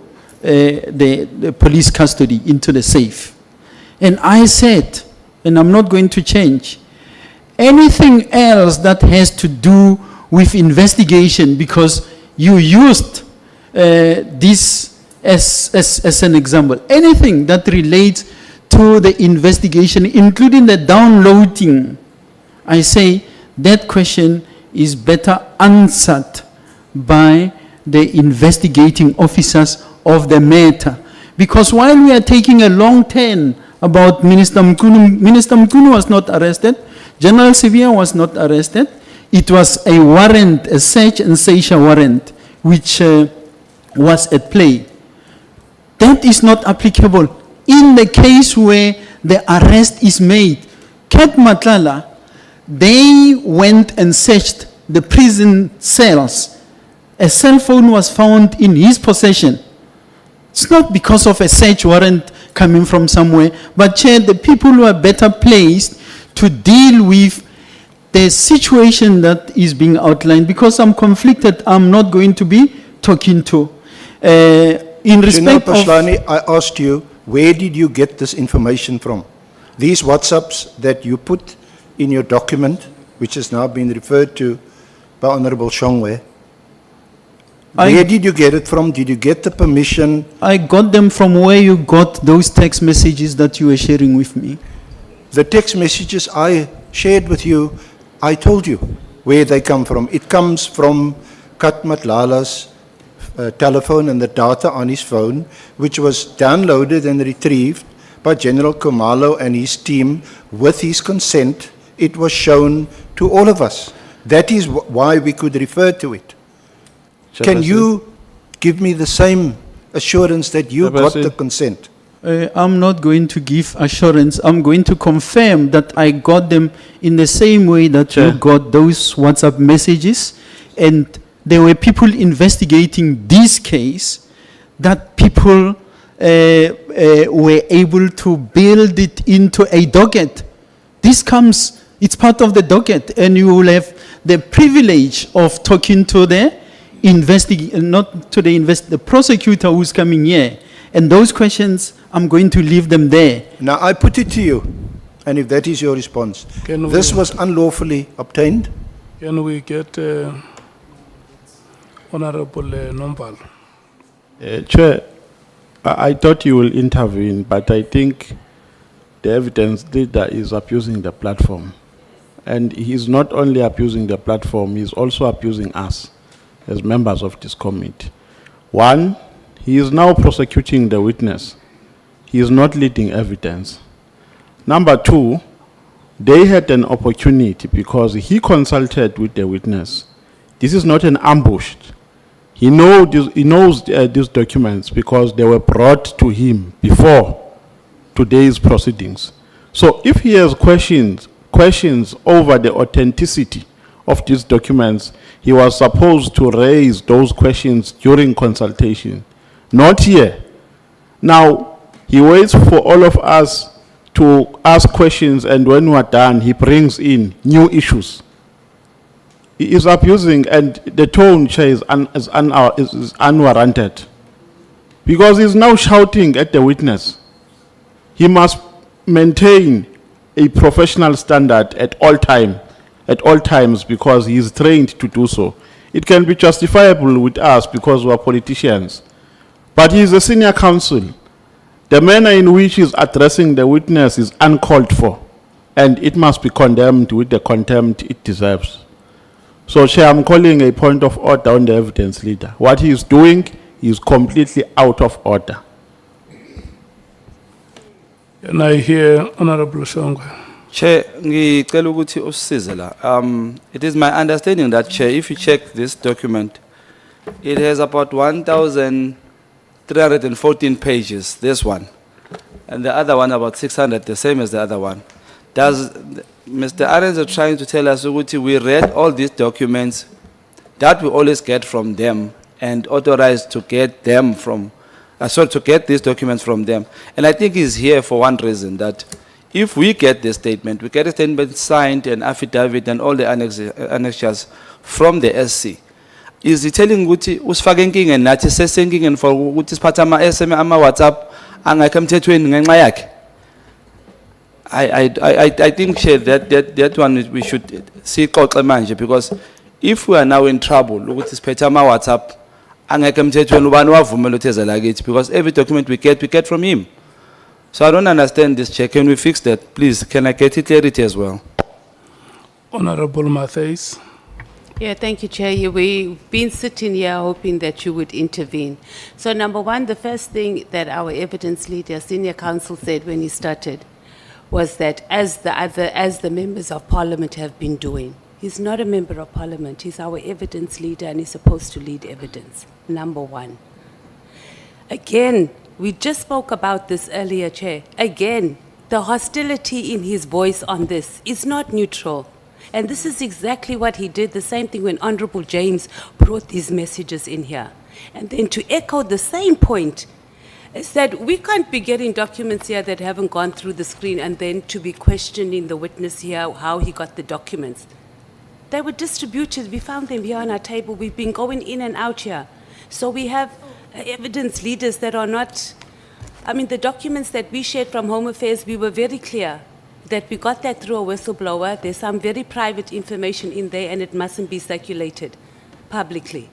the police custody, into the safe. And I said, and I'm not going to change, anything else that has to do with investigation, because you used this as an example, anything that relates to the investigation, including the downloading, I say that question is better answered by the investigating officers of the matter. Because while we are taking a long turn about Minister Mkhunu was not arrested, General Sivia was not arrested. It was a warrant, a search and seizure warrant, which was at play. That is not applicable in the case where the arrest is made. Kat Matlala, they went and searched the prison cells. A cell phone was found in his possession. It's not because of a search warrant coming from somewhere, but Chair, the people who are better placed to deal with the situation that is being outlined, because I'm conflicted, I'm not going to be talking to. In respect General of... Phahlane, I asked you, where did you get this information from? These WhatsApps that you put in your document, which has now been referred to by Honourable Shongwe, where did you get it from? Did you get the permission? I got them from where you got those text messages that you were sharing with me. The text messages I shared with you, I told you where they come from. It comes from Kat Matlala's telephone and the data on his phone, which was downloaded and retrieved by General Khomalo and his team with his consent. It was shown to all of us. That is why we could refer to it. Can you give me the same assurance that you got the consent? I'm not going to give assurance. I'm going to confirm that I got them in the same way that you got those WhatsApp messages. And there were people investigating this case that people were able to build it into a docket. This comes, it's part of the docket, and you will have the privilege of talking to the the prosecutor who's coming here. And those questions, I'm going to leave them there. Now, I put it to you, and if that is your response, this was unlawfully obtained? Can we get Honourable Nombal? Chair, I thought you will intervene, but I think the evidence leader is abusing the platform. And he's not only abusing the platform, he's also abusing us as members of this committee. One, he is now prosecuting the witness. He is not leading evidence. Number two, they had an opportunity because he consulted with the witness. This is not an ambush. He knows these documents because they were brought to him before today's proceedings. So if he has questions over the authenticity of these documents, he was supposed to raise those questions during consultation, not here. Now, he waits for all of us to ask questions, and when we're done, he brings in new issues. He is abusing, and the tone, Chair, is unwarranted. Because he's now shouting at the witness. He must maintain a professional standard at all times, because he is trained to do so. It can be justifiable with us because we are politicians. But he is a senior counsel. The manner in which he is addressing the witness is uncalled for, and it must be condemned with the contempt it deserves. So, Chair, I'm calling a point of order on the evidence leader. What he is doing is completely out of order. And I hear Honorable Shongwe. Chair, ngicela ukuthi usisize la. It is my understanding that, Chair, if you check this document, it has about 1,314 pages, this one. And the other one about 600, the same as the other one. Does Mr. Arends are trying to tell us ukuthi we read all these documents that we always get from them and authorized to get them from, to get these documents from them. And I think he's here for one reason, that if we get the statement, we get a statement signed and affidavit and all the annexures from the SC. Is he telling ukuthi usifake inkingeni nathi sesenkingeni for ukuthi siphathe ama-SMS ama-WhatsApp angekho emthethweni ngenxa yakhe? I think, Chair, that one we should see xoxe manje, because if we are now in trouble ukuthi siphethe ama-WhatsApp angekho emthethweni, ubani wavumela uthezela kithi? Because every document we get from him. So I don't understand this, Chair. Can we fix that, please? Can I get it clarity as well? Honorable Matthys. Yeah, thank you, Chair. We've been sitting here hoping that you would intervene. So number one, the first thing that our evidence leader, senior counsel, said when he started was that as the members of parliament have been doing. He's not a member of parliament. He's our evidence leader and he's supposed to lead evidence, number one. Again, we just spoke about this earlier, Chair. Again, the hostility in his voice on this is not neutral. And this is exactly what he did, the same thing when Honorable James brought these messages in here. And then to echo the same point, is that we can't be getting documents here that haven't gone through the screen and then to be questioning the witness here how he got the documents. They were distributed, we found them here on our table, we've been going in and out here. So we have evidence leaders that are not, the documents that we shared from Home Affairs, we were very clear that we got that through a whistleblower. There's some very private information in there and it mustn't be circulated publicly.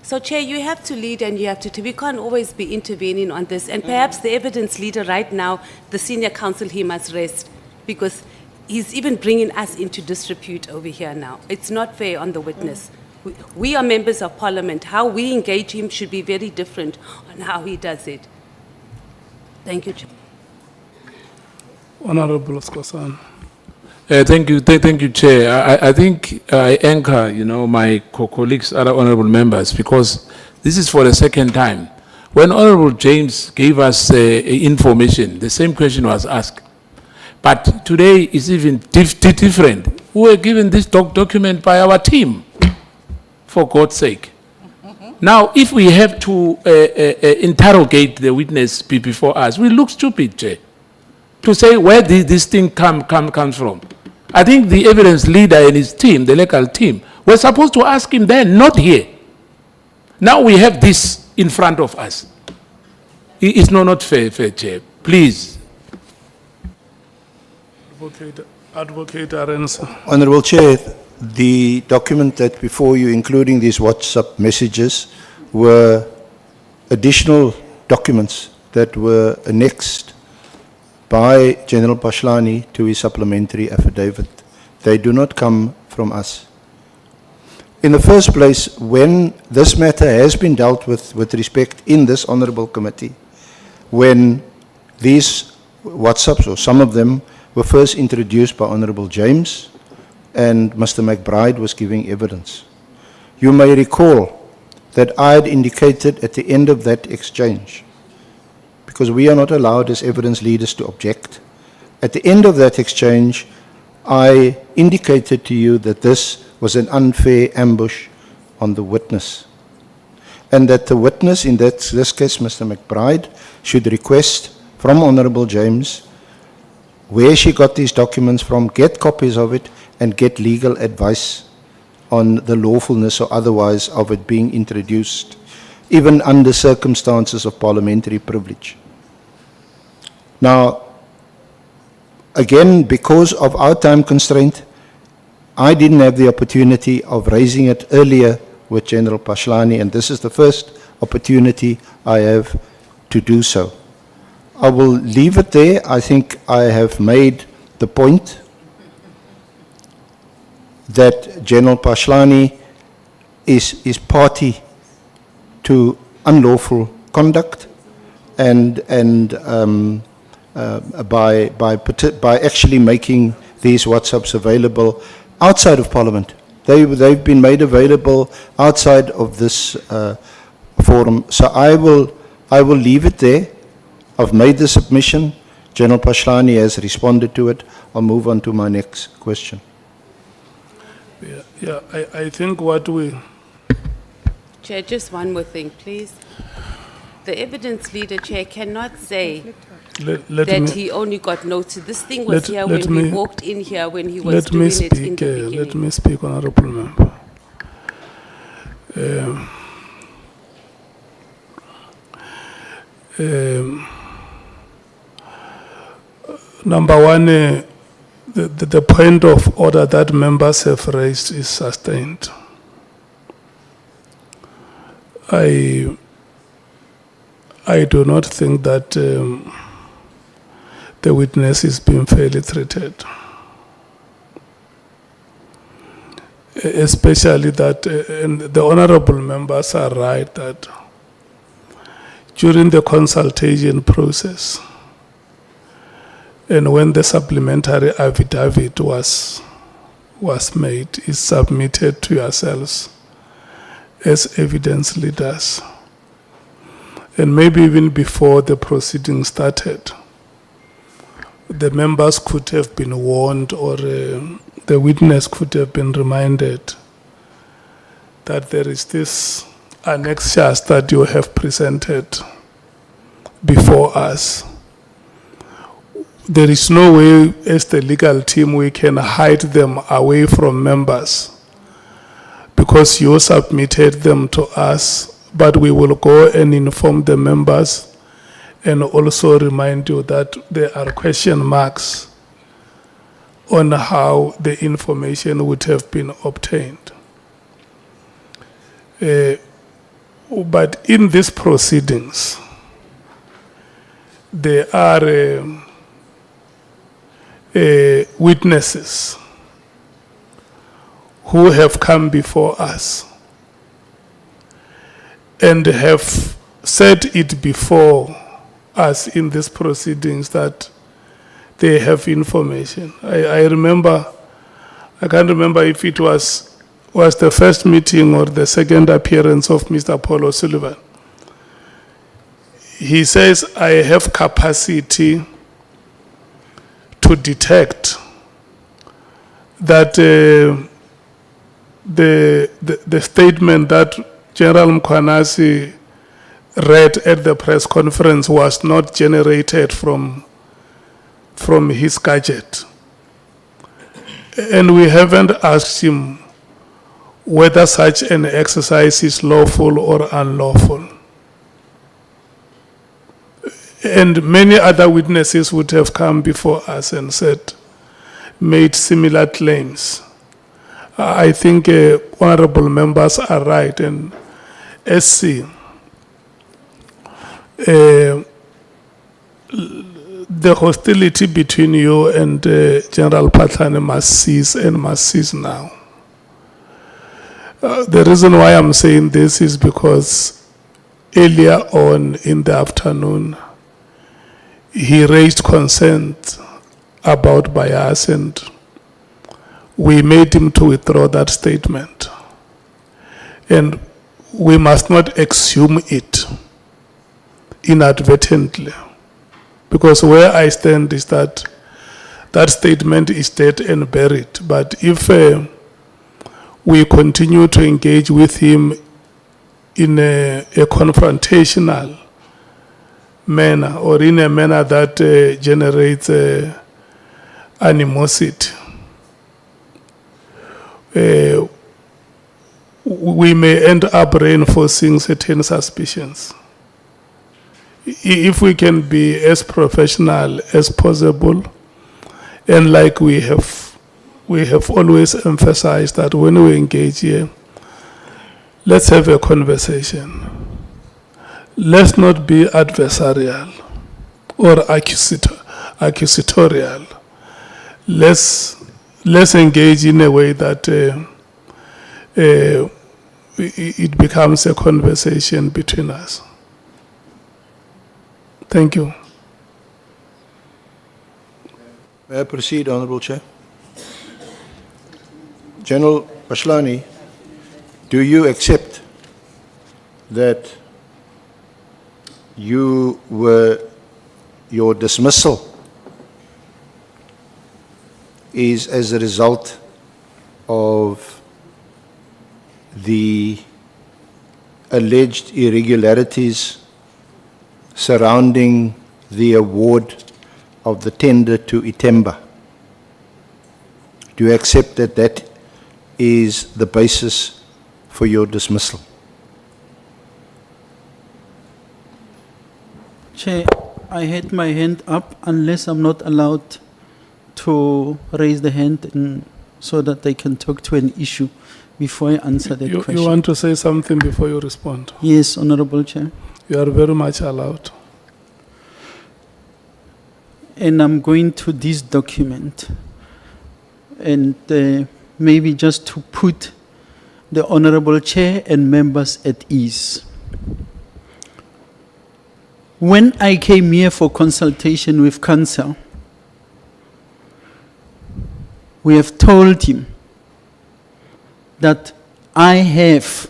So, Chair, you have to lead and you have to, we can't always be intervening on this. And perhaps the evidence leader right now, the senior counsel, he must rest because he's even bringing us into disrepute over here now. It's not fair on the witness. We are members of parliament. How we engage him should be very different on how he does it. Thank you, Chair. Honorable Skosan. Thank you, Chair. I think I anchor, my colleagues, other honorable members, because this is for the second time. When Honorable James gave us information, the same question was asked. But today is even different. We were given this document by our team, for God's sake. Now, if we have to interrogate the witness before us, we look stupid, Chair, to say where this thing comes from. I think the evidence leader and his team, the legal team, were supposed to ask him then, not here. Now we have this in front of us. It's not fair, Chair. Please. Advocate Arends. Honorable Chair, the document that before you, including these WhatsApp messages, were additional documents that were annexed by General Phahlane to his supplementary affidavit. They do not come from us. In the first place, when this matter has been dealt with respect in this honorable committee, when these WhatsApps, or some of them, were first introduced by Honorable James, and Mr. McBride was giving evidence. You may recall that I had indicated at the end of that exchange, because we are not allowed as evidence leaders to object, at the end of that exchange, I indicated to you that this was an unfair ambush on the witness, and that the witness, in this case Mr. McBride, should request from Honorable James where she got these documents from, get copies of it, and get legal advice on the lawfulness or otherwise of it being introduced, even under circumstances of parliamentary privilege. Now, again, because of our time constraint, I didn't have the opportunity of raising it earlier with General Phahlane, and this is the first opportunity I have to do so. I will leave it there. I think I have made the point that General Phahlane is party to unlawful conduct, and by actually making these WhatsApps available outside of Parliament. They've been made available outside of this forum. So I will leave it there. I've made the submission. General Phahlane has responded to it. I'll move on to my next question. Yeah, I think what we, Chair, just one more thing, please. The evidence leader, Chair, cannot say let that me, he only got notice. This thing was here let when we me- walked in here, when he was let doing me it in speak, the let beginning. me speak, Honorable Member. Number one, the point of order that members have raised is sustained. I do not think that the witness is being fairly treated. Especially that, and the honorable members are right, that during the consultation process, and when the supplementary affidavit was made, is submitted to yourselves as evidence leaders, and maybe even before the proceedings started, the members could have been warned, or the witness could have been reminded that there is this annexures that you have presented before us. There is no way, as the legal team, we can hide them away from members, because you submitted them to us, but we will go and inform the members and also remind you that there are question marks on how the information would have been obtained. But in these proceedings, there are witnesses who have come before us and have said it before us in these proceedings that they have information. I remember, I can't remember if it was the first meeting or the second appearance of Mr. Paul O'Sullivan. He says, I have capacity to detect that the statement that General Mkhwanasi read at the press conference was not generated from his gadget. And we haven't asked him whether such an exercise is lawful or unlawful. And many other witnesses would have come before us and made similar claims. I think honorable members are right, and SC, the hostility between you and General Phahlane must cease, and must cease now. The reason why I'm saying this is because earlier on in the afternoon, he raised concerns about bias, and we made him to withdraw that statement. And we must not exhume it inadvertently, because where I stand is that that statement is dead and buried. But if we continue to engage with him in a confrontational manner, or in a manner that generates animosity, we may end up reinforcing certain suspicions. If we can be as professional as possible, and like we have always emphasized that when we engage here, let's have a conversation. Let's not be adversarial or accusatorial. Let's engage in a way that it becomes a conversation between us. Thank you. May I proceed, Honourable Chair? General Phahlane, do you accept that your dismissal is as a result of the alleged irregularities surrounding the award of the tender to Itemba? Do you accept that that is the basis for your dismissal? Chair, I had my hand up unless I'm not allowed to raise the hand so that I can talk to an issue before I answer the question. You want to say something before you respond? Yes, Honourable Chair. You are very much allowed. And I'm going to this document, and maybe just to put the Honourable Chair and members at ease. When I came here for consultation with Council, we have told him that I have,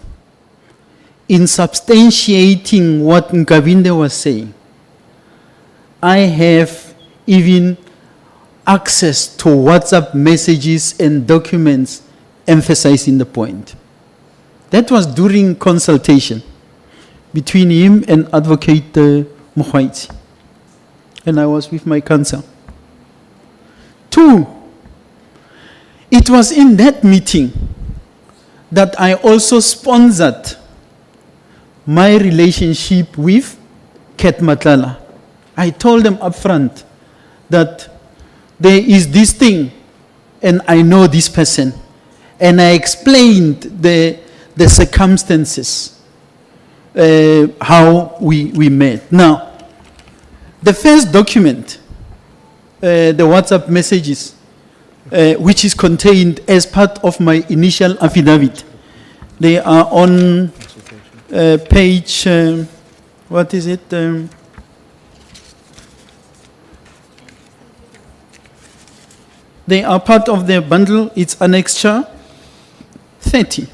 in substantiating what Nkabinde was saying, I have even access to WhatsApp messages and documents emphasizing the point. That was during consultation between him and Advocate Mokgwaitsi. And I was with my counsel. 2, it was in that meeting that I also sponsored my relationship with Ket Matlala. I told them up front that there is this thing and I know this person. And I explained the circumstances, how we met. Now, the first document, the WhatsApp messages, which is contained as part of my initial affidavit, they are on page, what is it? They are part of the bundle, it's annexure 30.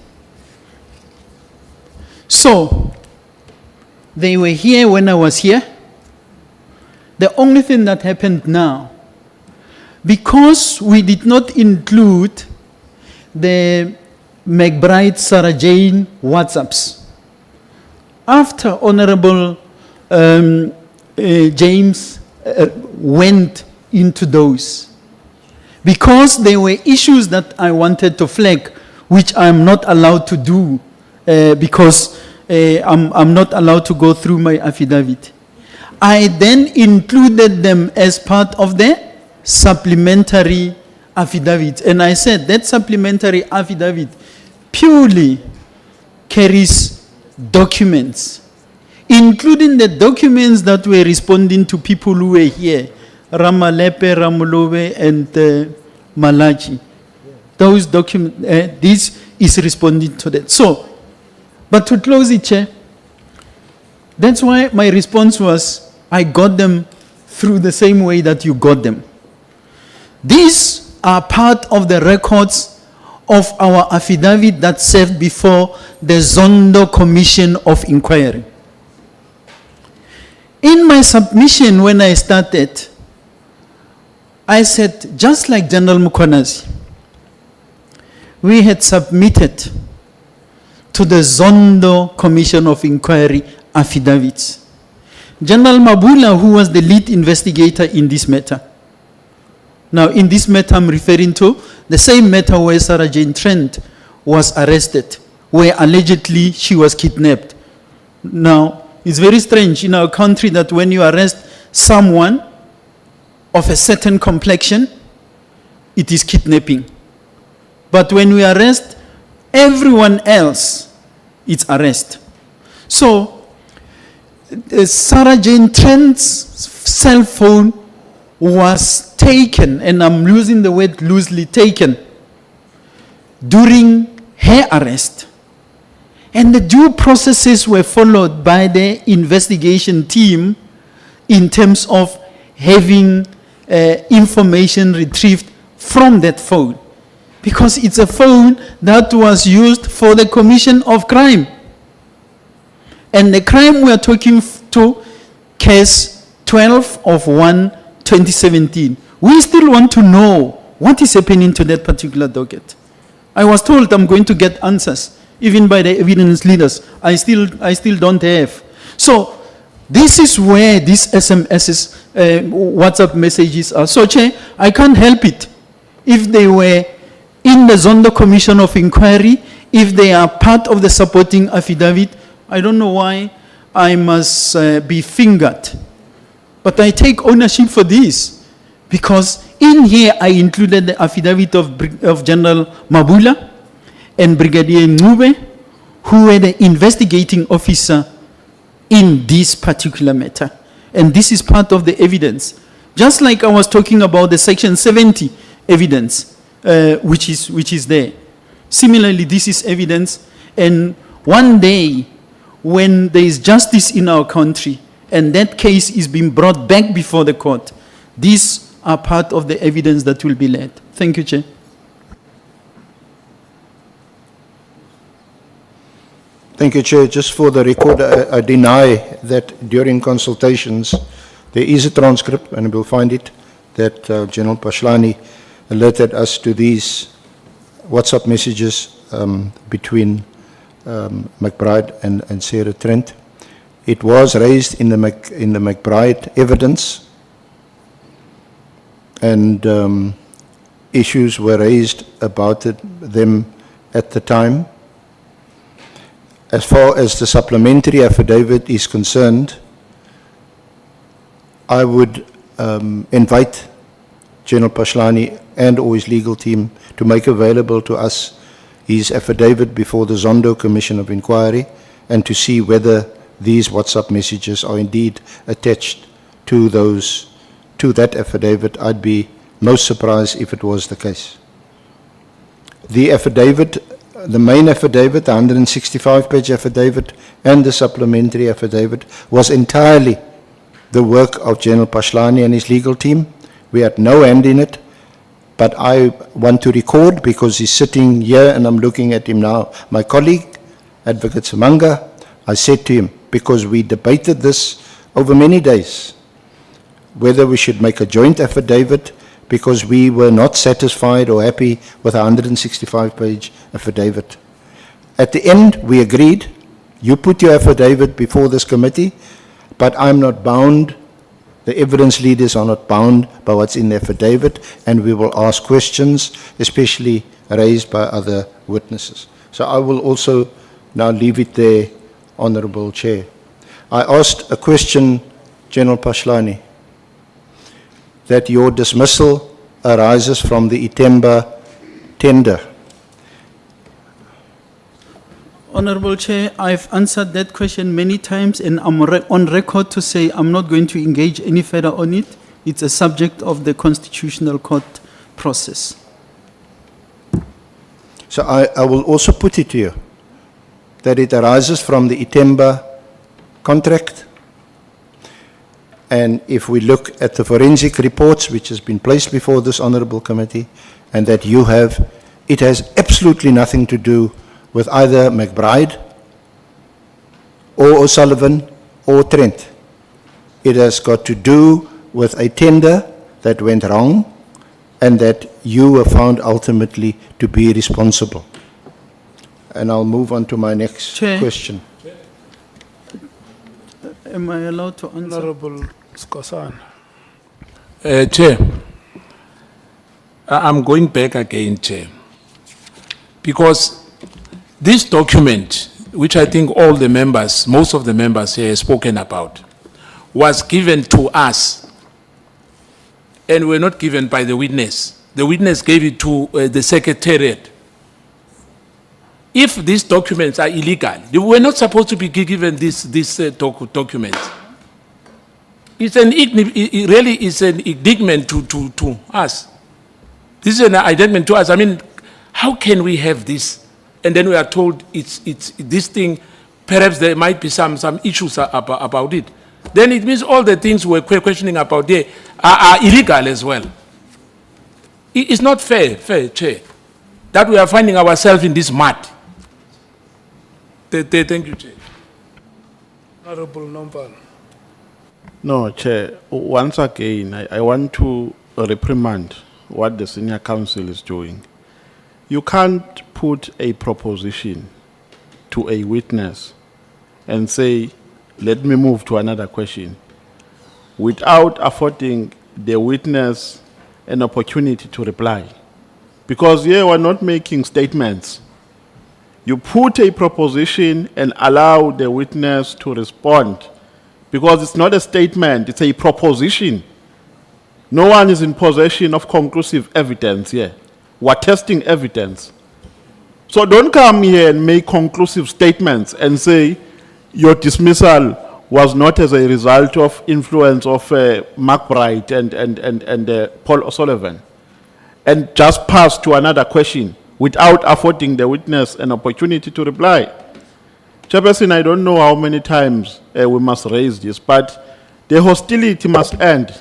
So, they were here when I was here. The only thing that happened now, because we did not include the McBride Sarah Jane WhatsApps, after Honorable James went into those, because there were issues that I wanted to flag, which I'm not allowed to do because I'm not allowed to go through my affidavit. I then included them as part of the supplementary affidavit. And I said that supplementary affidavit purely carries documents, including the documents that were responding to people who were here. Ramalepe, Ramulove, and Malachi. Those documents, this is responding to that. So, but to close it, Chair, that's why my response was, I got them through the same way that you got them. These are part of the records of our affidavit that served before the Zondo Commission of Inquiry. In my submission when I started, I said, just like General Mukhonazi, we had submitted to the Zondo Commission of Inquiry affidavits. General Mabula, who was the lead investigator in this matter. Now, in this matter, I'm referring to the same matter where Sarah Jane Trent was arrested, where allegedly she was kidnapped. Now, it's very strange in our country that when you arrest someone of a certain complexion, it is kidnapping. But when we arrest everyone else, it's arrest. So, Sarah Jane Trent's cell phone was taken, and I'm using the word loosely taken, during her arrest. And the due processes were followed by the investigation team in terms of having information retrieved from that phone. Because it's a phone that was used for the commission of crime. And the crime we are talking to, case 12 of 1/2017. We still want to know what is happening to that particular docket. I was told I'm going to get answers, even by the evidence leaders. I still don't have. So this is where these SMSs, WhatsApp messages are. So, Chair, I can't help it. If they were in the Zondo Commission of Inquiry, if they are part of the supporting affidavit, I don't know why I must be fingered. But I take ownership for this, because in here I included the affidavit of General Mabula and Brigadier Ngube, who were the investigating officer in this particular matter. And this is part of the evidence. Just like I was talking about the Section 70 evidence, which is there. Similarly, this is evidence. And one day, when there is justice in our country, and that case is being brought back before the court, these are part of the evidence that will be led. Thank you, Chair. Thank you, Chair. Just for the record, I deny that during consultations, there is a transcript, and we'll find it, that General Phahlane alerted us to these WhatsApp messages between McBride and Sarah Trent. It was raised in the McBride evidence, and issues were raised about them at the time. As far as the supplementary affidavit is concerned, I would invite General Phahlane and or his legal team to make available to us his affidavit before the Zondo Commission of Inquiry, and to see whether these WhatsApp messages are indeed attached to that affidavit. I'd be most surprised if it was the case. The affidavit, the main affidavit, the 165-page affidavit, and the supplementary affidavit was entirely the work of General Phahlane and his legal team. We had no hand in it, but I want to record, because he's sitting here and I'm looking at him now, my colleague, Advocate Samanga. I said to him, because we debated this over many days, whether we should make a joint affidavit, because we were not satisfied or happy with a 165-page affidavit. At the end, we agreed, you put your affidavit before this committee, but I'm not bound, the evidence leaders are not bound by what's in the affidavit, and we will ask questions, especially raised by other witnesses. So I will also now leave it there, Honorable Chair. I asked a question, General Phahlane, that your dismissal arises from the Itemba tender. Honorable Chair, I've answered that question many times, and I'm on record to say I'm not going to engage any further on it. It's a subject of the Constitutional Court process. So I will also put it to you that it arises from the Itemba contract, And if we look at the forensic reports which has been placed before this honorable committee and that you have, it has absolutely nothing to do with either McBride or O'Sullivan or Trent. It has got to do with a tender that went wrong and that you were found ultimately to be responsible. And I'll move on to my next Chair. question. Am I allowed to answer? Honorable Skosan. Chair, I'm going back again, Chair, because this document, which I think all the members, most of the members here have spoken about, was given to us and were not given by the witness. The witness gave it to the secretariat. If these documents are illegal, they were not supposed to be given this documents. It's it really is an indictment to us. This is an indictment to us. I mean, how can we have this? And then we are told it's this thing, perhaps there might be some issues about it. Then it means all the things we're questioning about there are illegal as well. It's not fair, Chair, that we are finding ourselves in this mud. Thank you, Chair. Honorable Nomban. No, Chair, once again, I want to reprimand what the senior counsel is doing. You can't put a proposition to a witness and say, let me move to another question, without affording the witness an opportunity to reply. Because here we're not making statements. You put a proposition and allow the witness to respond. Because it's not a statement, it's a proposition. No one is in possession of conclusive evidence here. We're testing evidence. So don't come here and make conclusive statements and say your dismissal was not as a result of influence of McBride and Paul O'Sullivan, and just pass to another question without affording the witness an opportunity to reply. Chairperson, I don't know how many times we must raise this, but the hostility must end.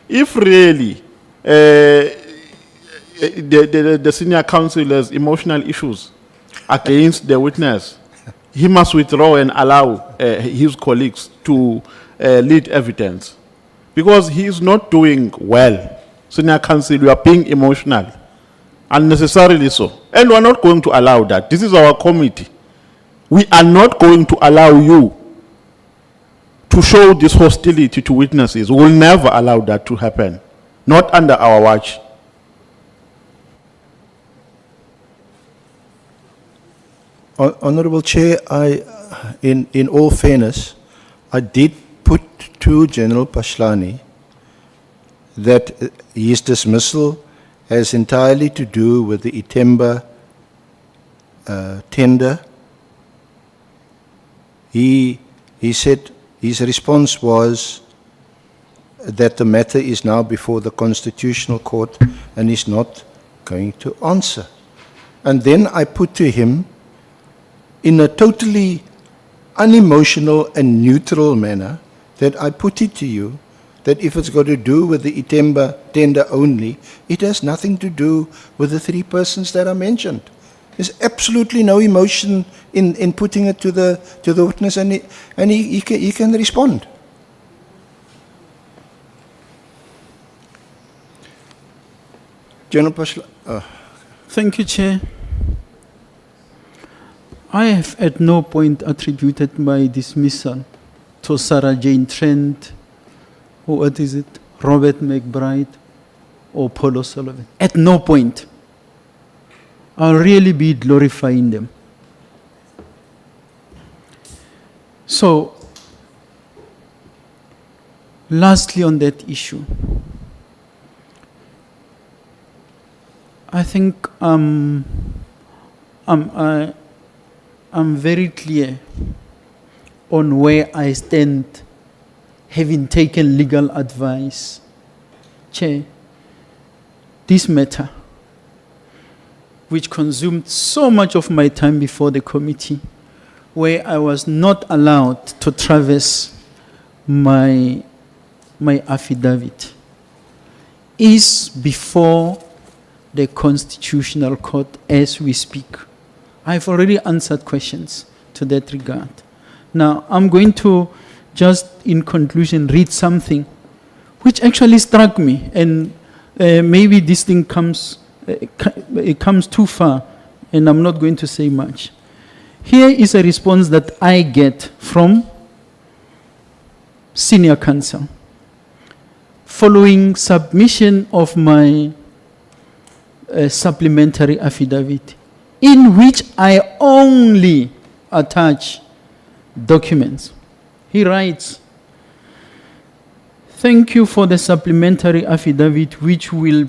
If really the senior counsel has emotional issues against the witness, he must withdraw and allow his colleagues to lead evidence. Because he is not doing well. Senior counsel, you are being emotional, unnecessarily so. And we are not going to allow that. This is our committee. We are not going to allow you to show this hostility to witnesses. We will never allow that to happen. Not under our watch. Honorable Chair, in all fairness, I did put to General Phahlane that his dismissal has entirely to do with the Itemba tender. He said his response was that the matter is now before the Constitutional Court and is not going to answer. And then I put to him, in a totally unemotional and neutral manner, that I put it to you that if it's got to do with the Itemba tender only, it has nothing to do with the three persons that are mentioned. There's absolutely no emotion in putting it to the witness, and he can respond. General Phahlane. Thank you, Chair. I have at no point attributed my dismissal to Sarah Jane Trent, or what is it, Robert McBride, or Paul O'Sullivan. At no point. I'll really be glorifying them. So, lastly on that issue, I think I'm very clear on where I stand, having taken legal advice. Chair, this matter, which consumed so much of my time before the committee, where I was not allowed to traverse my my affidavit is before the Constitutional Court as we speak. I've already answered questions to that regard. Now, I'm going to just in conclusion read something which actually struck me, and maybe this thing comes too far, and I'm not going to say much. Here is a response that I get from senior counsel following submission of my supplementary affidavit, in which I only attach documents. He writes, "Thank you for the supplementary affidavit which we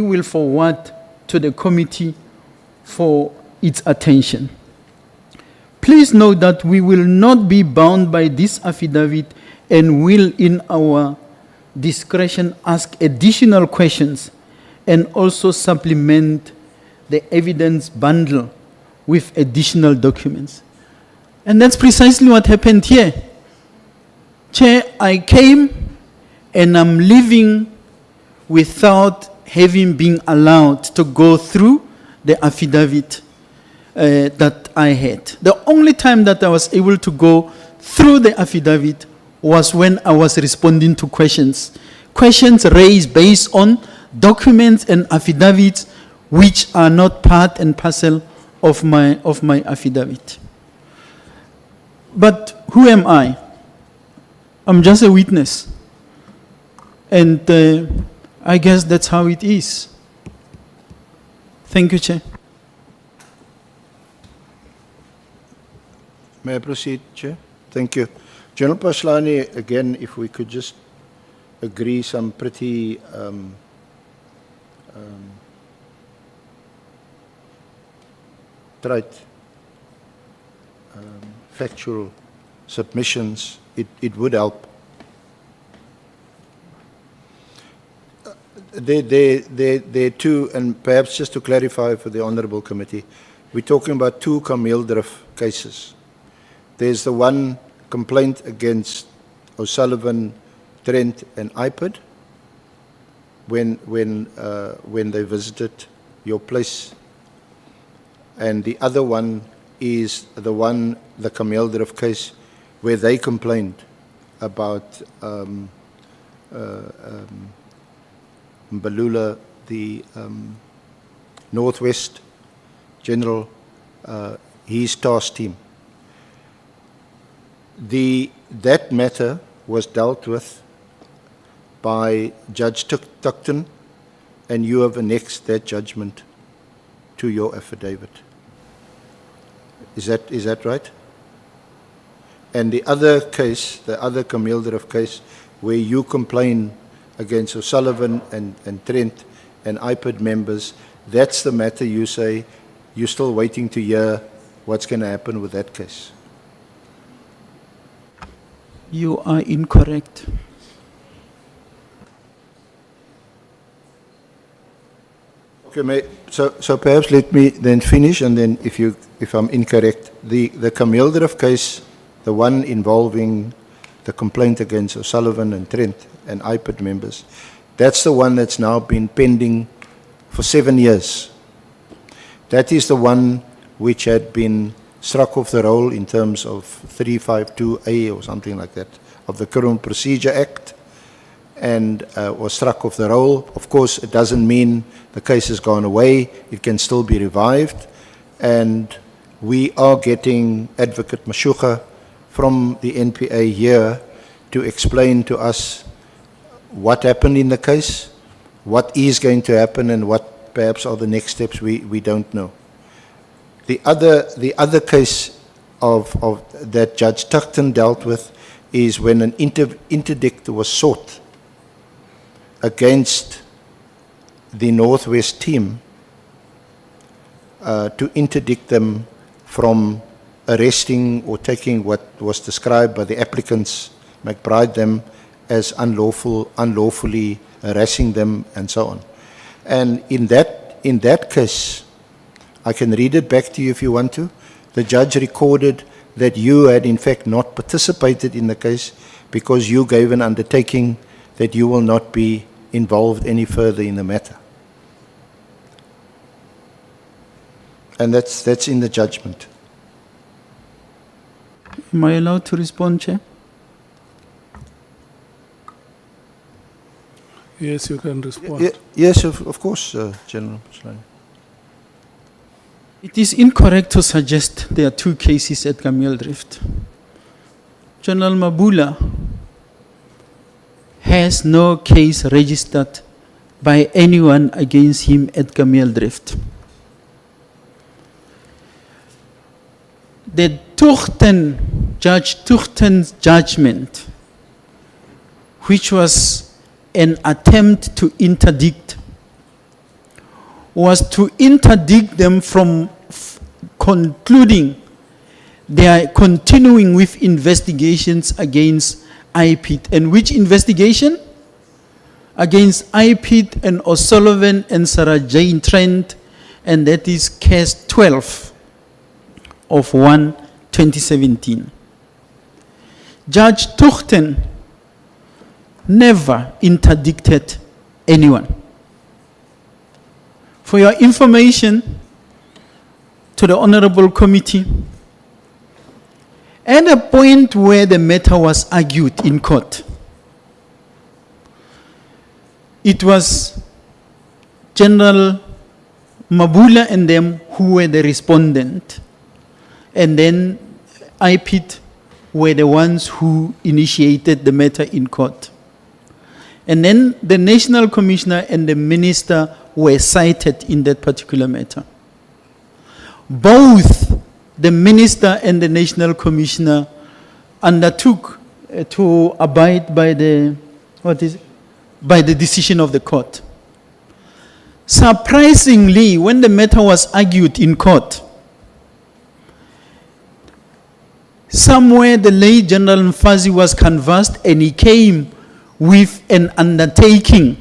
will forward to the committee for its attention. Please note that we will not be bound by this affidavit and will in our discretion ask additional questions and also supplement the evidence bundle with additional documents." And that's precisely what happened here. Chair, I came and I'm leaving without having been allowed to go through the affidavit that I had. The only time that I was able to go through the affidavit was when I was responding to questions. Questions raised based on documents and affidavits which are not part and parcel of my affidavit. But who am I? I'm just a witness. And I guess that's how it is. Thank you, Chair. May I proceed, Chair? Thank you. General Phahlane, again, if we could just agree some pretty trite, factual submissions, it would help. There are two, and perhaps just to clarify for the Honourable Committee, we're talking about two Kameeldrift cases. There's the one complaint against O'Sullivan, Trent, and IPID when they visited your place, and the other one is the Kameeldrift case where they complained about Mbalula, the Northwest General, his task team. That matter was dealt with by Judge Tuckton, and you have annexed that judgment to your affidavit. Is that right? And the other case, the other Kameeldrift case, where you complain against O'Sullivan and Trent and IPID members, that's the matter you say you're still waiting to hear what's going to happen with that case. You are incorrect. Okay, so perhaps let me then finish, and then if I'm incorrect, the Kameeldrift case, the one involving the complaint against O'Sullivan and Trent and IPID members, that's the one that's now been pending for 7 years. That is the one which had been struck off the roll in terms of 352A or something like that of the Criminal Procedure Act, and was struck off the roll. Of course, it doesn't mean the case has gone away. It can still be revived, and we are getting Advocate Mashuga from the NPA here to explain to us what happened in the case, what is going to happen, and what perhaps are the next steps we don't know. The other case of that Judge Tuckton dealt with is when an interdict was sought against the Northwest team to interdict them from arresting or taking what was described by the applicants, McBride, them as unlawfully harassing them and so on. And in that case, I can read it back to you if you want to. The judge recorded that you had in fact not participated in the case because you gave an undertaking that you will not be involved any further in the matter. And that's in the judgment. Am I allowed to respond, Chair? Yes, you can respond. Yes, of course, General Phahlane. It is incorrect to suggest there are two cases at Kameel-Drift. General Mabula has no case registered by anyone against him at Kameel-Drift. The Judge Tuchten's judgment, which was an attempt to interdict, was to interdict them from concluding they are continuing with investigations against IPIT. And which investigation? Against IPIT and O'Sullivan and Sarah Jane Trent, and that is case 12 of 1/2017. Judge Tuchten never interdicted anyone. For your information, to the Honorable Committee, at a point where the matter was argued in court, it was General Mabula and them who were the respondent, and then IPIT were the ones who initiated the matter in court. And then the National Commissioner and the Minister were cited in that particular matter. Both the Minister and the National Commissioner undertook to abide by by the decision of the court. Surprisingly, when the matter was argued in court, somewhere the late General Mfazi was canvassed and he came with an undertaking,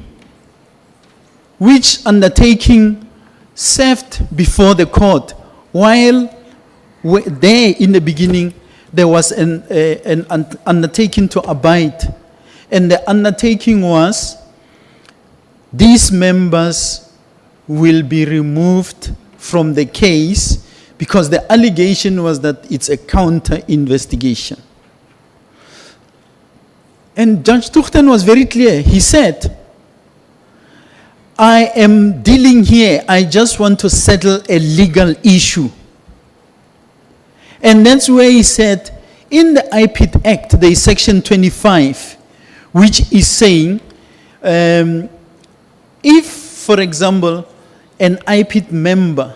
which undertaking served before the court, while there in the beginning there was an undertaking to abide. And the undertaking was, these members will be removed from the case because the allegation was that it's a counter investigation. And Judge Tuchten was very clear. He said, I am dealing here, I just want to settle a legal issue. And that's where he said, in the IPIT Act, there is section 25, which is saying, if, for example, an IPIT member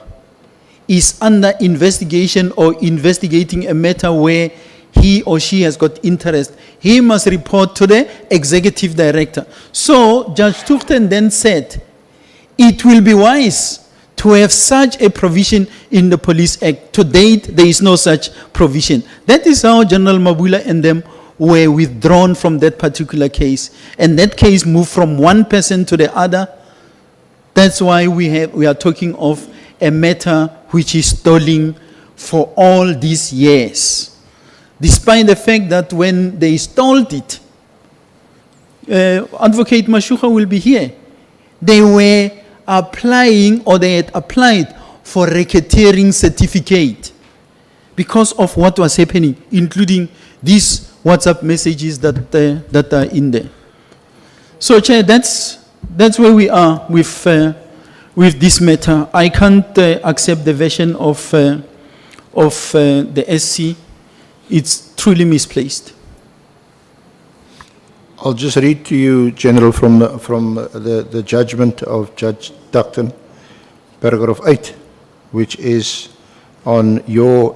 is under investigation or investigating a matter where he or she has got interest, he must report to the executive director. So Judge Tuchten then said, it will be wise to have such a provision in the Police Act. To date, there is no such provision. That is how General Mabula and them were withdrawn from that particular case. And that case moved from one person to the other. That's why we are talking of a matter which is stalling for all these years. Despite the fact that when they stalled it, Advocate Mashuga will be here. They were applying, or they had applied for racketeering certificate because of what was happening, including these WhatsApp messages that are in there. So, Chair, that's where we are with this matter. I can't accept the version of the SC. It's truly misplaced. I'll just read to you, General, from the judgment of Judge Tuchten, paragraph 8, which is on your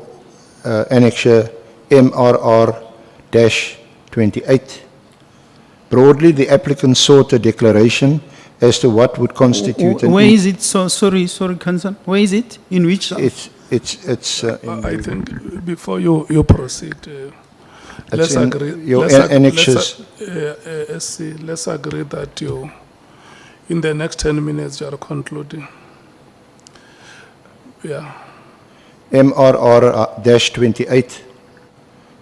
annexure MRR-28. Broadly, the applicant sought a declaration as to what would constitute an... Where is it? Sorry, Council. Where is it? In which? It's I think before you proceed, let's in agree. your let's annexures. Let's agree that in the next 10 minutes, you are concluding. Yeah. MRR-28,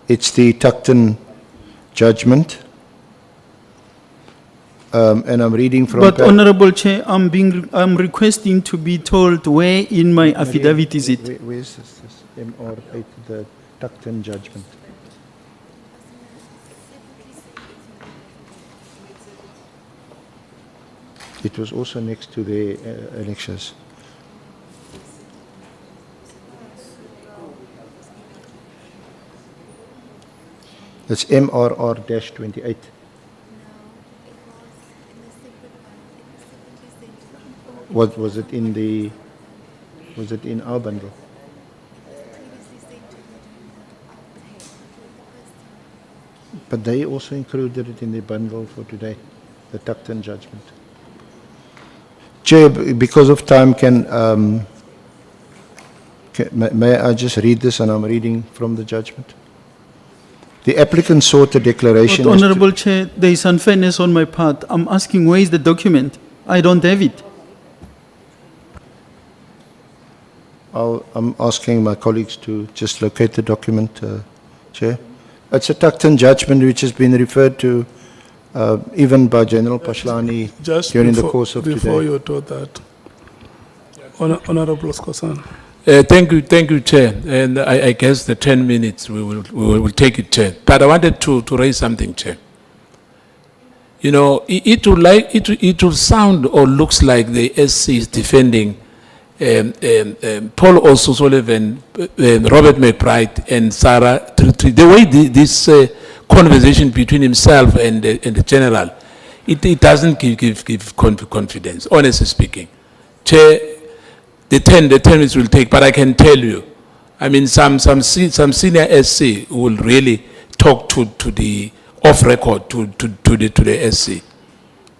It's the Tuckton judgment. And I'm reading from... But Honorable Chair, I'm requesting to be told where in my affidavit is it? Where is this? MR8, the Tuckton judgment. It was also next to the annexures. It's MRR-28. What was it in the? Was it in our bundle? But they also included it in the bundle for today, the Tuckton judgment. Chair, because of time, may I just read this, and I'm reading from the judgment? The applicant sought a declaration. But Honorable Chair, there is unfairness on my part. I'm asking where is the document? I don't have it. I'm asking my colleagues to just locate the document, Chair. It's a Tuckton judgment which has been referred to even by General Phahlane during the course of before today. you do that, Honorable Skosan. Thank you, Chair. And I guess the 10 minutes we will take it, Chair. But I wanted to raise something, Chair. You know, it will sound or looks like the SC is defending Paul also Sullivan, Robert McBride, and Sarah Tritri. The way this conversation between himself and the general, it doesn't give confidence, honestly speaking. Chair, the 10 minutes will take, but I can tell you, I mean, some senior SC will really talk to the off record to the SC.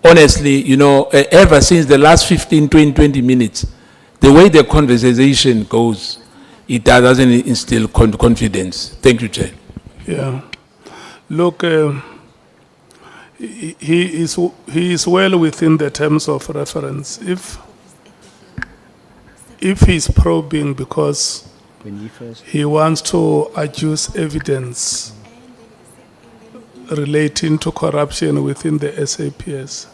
Honestly, you know, ever since the last 15, 20 minutes, the way the conversation goes, it doesn't instill confidence. Thank you, Chair. Yeah. Look, he is well within the terms of reference. If he's probing because he wants to adduce evidence relating to corruption within the SAPS,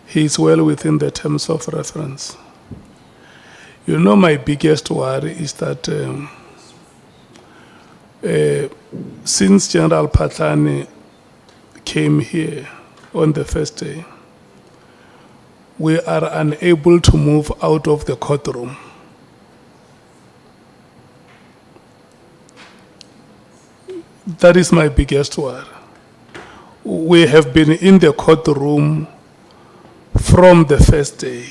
he is well within the terms of reference. You know, my biggest worry is that since General Phahlane came here on the first day, we are unable to move out of the courtroom. That is my biggest worry. We have been in the courtroom from the first day.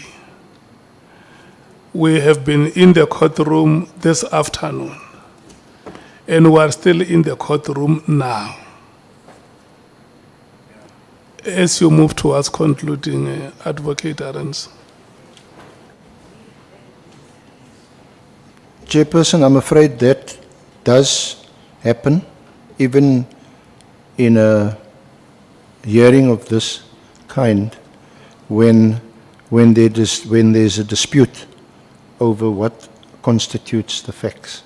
We have been in the courtroom this afternoon, and we are still in the courtroom now. As you move towards concluding, Advocate Arends. Chairperson, I'm afraid that does happen, even in a hearing of this kind, when there's a dispute over what constitutes the facts.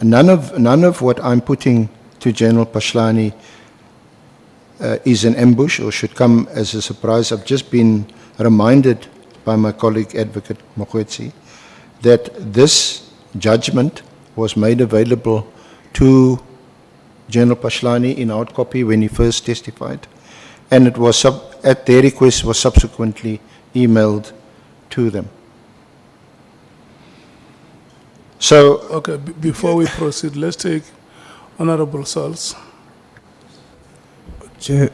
None of what I'm putting to General Phahlane is an ambush or should come as a surprise. I've just been reminded by my colleague Advocate Mokwetsi that this judgment was made available to General Phahlane in hard copy when he first testified, and it was at their request was subsequently emailed to them. So, Okay, before we proceed, let's take Honorable Sauls. Chair,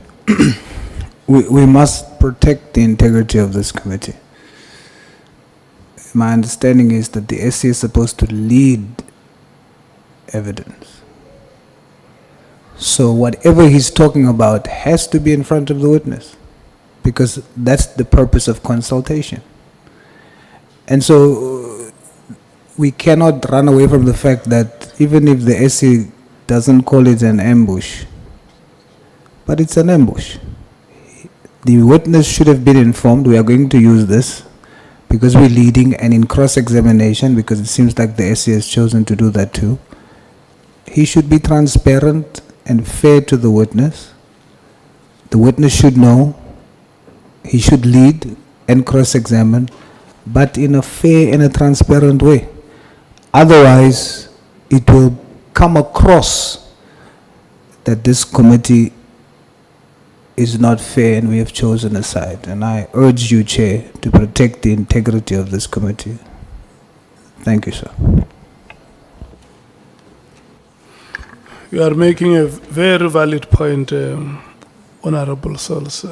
we must protect the integrity of this committee. My understanding is that the SC is supposed to lead evidence. So whatever he's talking about has to be in front of the witness, because that's the purpose of consultation. And so we cannot run away from the fact that even if the SC doesn't call it an ambush, but it's an ambush. The witness should have been informed, we are going to use this because we're leading, and in cross-examination, because it seems like the SC has chosen to do that too, he should be transparent and fair to the witness. The witness should know, he should lead and cross-examine, but in a fair and a transparent way. Otherwise, it will come across that this committee is not fair and we have chosen a side. And I urge you, Chair, to protect the integrity of this committee. Thank you, sir. You are making a very valid point, Honorable Souls.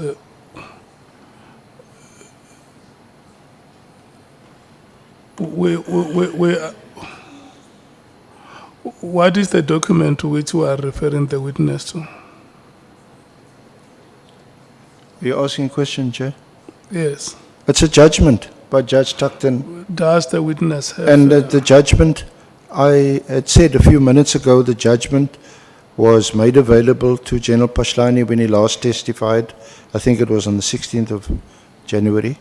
What is the document to which you are referring the witness to? You're asking a question, Chair? Yes. It's a judgment by Judge Tuckton. Does the witness have? And the judgment, I had said a few minutes ago, the judgment was made available to General Phahlane when he last testified. I think it was on the 16th of January.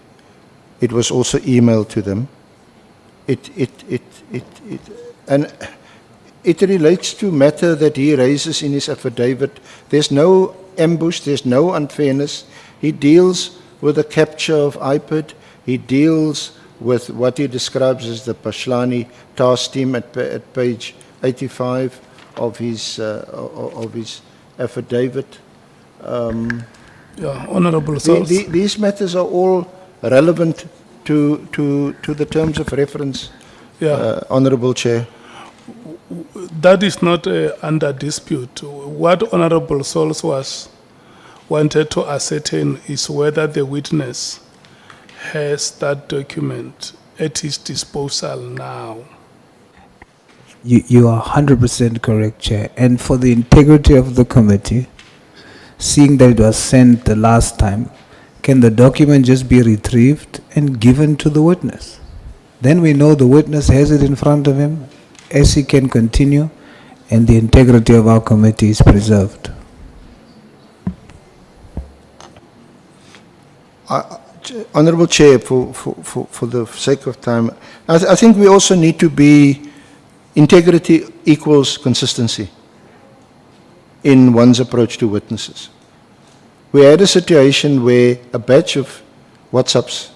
It was also emailed to them. And it relates to matter that he raises in his affidavit. There's no ambush, there's no unfairness. He deals with the capture of iPad. He deals with what he describes as the Phahlane task team at page 85 of his affidavit. Yeah, Honorable Souls. These matters are all relevant to the terms of reference, Honorable Chair. That is not under dispute. What Honorable Souls wanted to ascertain is whether the witness has that document at his disposal now. You are 100% correct, Chair. And for the integrity of the committee, seeing that it was sent the last time, can the document just be retrieved and given to the witness? Then we know the witness has it in front of him, as he can continue, and the integrity of our committee is preserved. Honorable Chair, for the sake of time, I think we also need to be, integrity equals consistency in one's approach to witnesses. We had a situation where a batch of WhatsApps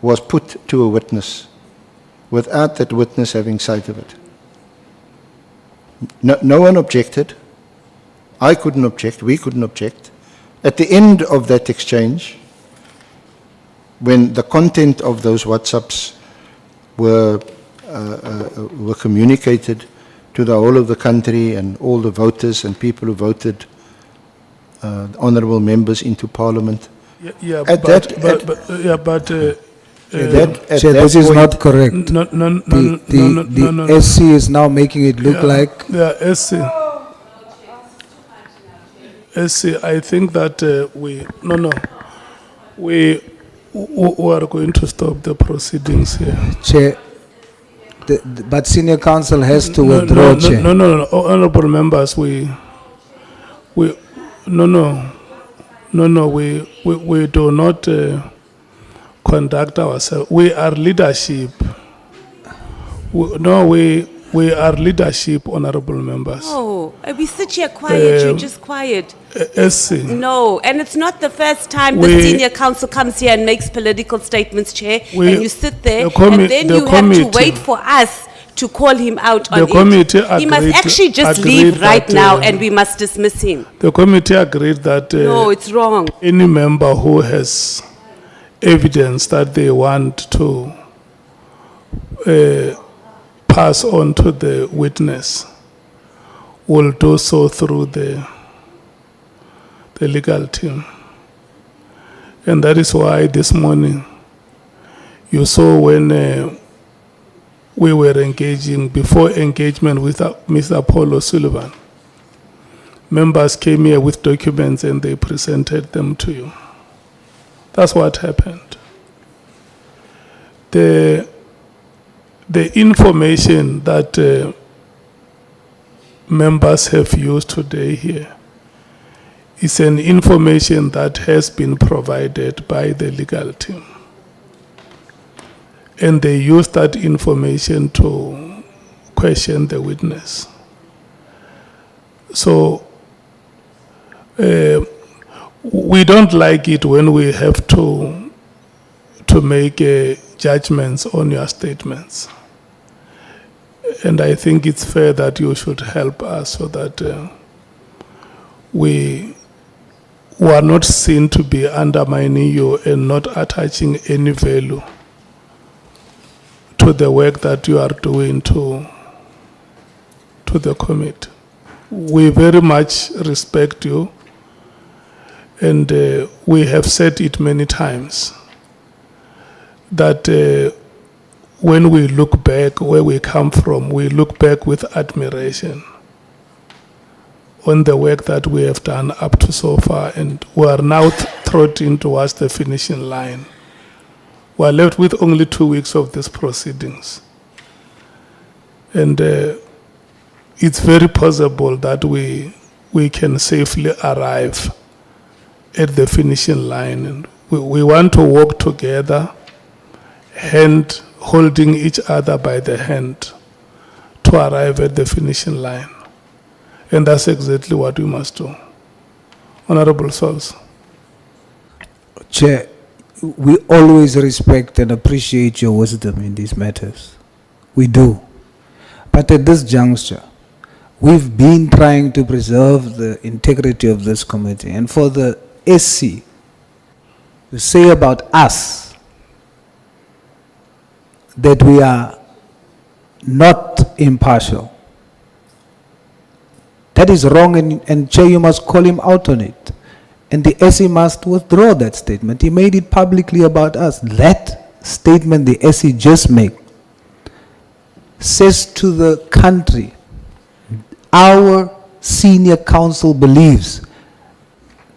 was put to a witness without that witness having sight of it. No one objected. I couldn't object. We couldn't object. At the end of that exchange, when the content of those WhatsApps were communicated to the whole of the country and all the voters and people who voted honourable members into Parliament. Yeah, At but Chair, this is not correct. The SC is now making it look like... Yeah, SC, I think that we are going to stop the proceedings here. Chair, but senior counsel has to withdraw, Chair. No, honourable members, we do not conduct ourselves. We are leadership. We are leadership, honourable members. Oh, we sit here quiet, you're just quiet. SC. No, and it's not the first time the senior counsel comes here and makes political statements, Chair, and you sit there, and then you have to wait for us to call him out on it. He must actually just leave right now, and we must dismiss him. The committee agreed that No, it's wrong. any member who has evidence that they want to pass on to the witness will do so through the legal team. And that is why this morning you saw when we were engaging, before engagement with Mr. Apollo Sullivan, members came here with documents and they presented them to you. That's what happened. The information that members have used today here is an information that has been provided by the legal team. And they use that information to question the witness. So we don't like it when we have to make judgments on your statements. And I think it's fair that you should help us so that we are not seen to be undermining you and not attaching any value to the work that you are doing to the committee. We very much respect you, and we have said it many times that when we look back where we come from, we look back with admiration on the work that we have done up to so far, and we are now trotting towards the finishing line. We are left with only 2 weeks of these proceedings. And it's very possible that we can safely arrive at the finishing line. And we want to work together, hand holding each other by the hand to arrive at the finishing line. And that's exactly what we must do. Honorable Souls. Chair, we always respect and appreciate your wisdom in these matters. We do. But at this juncture, we've been trying to preserve the integrity of this committee. And for the SC to say about us that we are not impartial, that is wrong, and Chair, you must call him out on it. And the SC must withdraw that statement. He made it publicly about us. That statement the SC just made says to the country, our senior counsel believes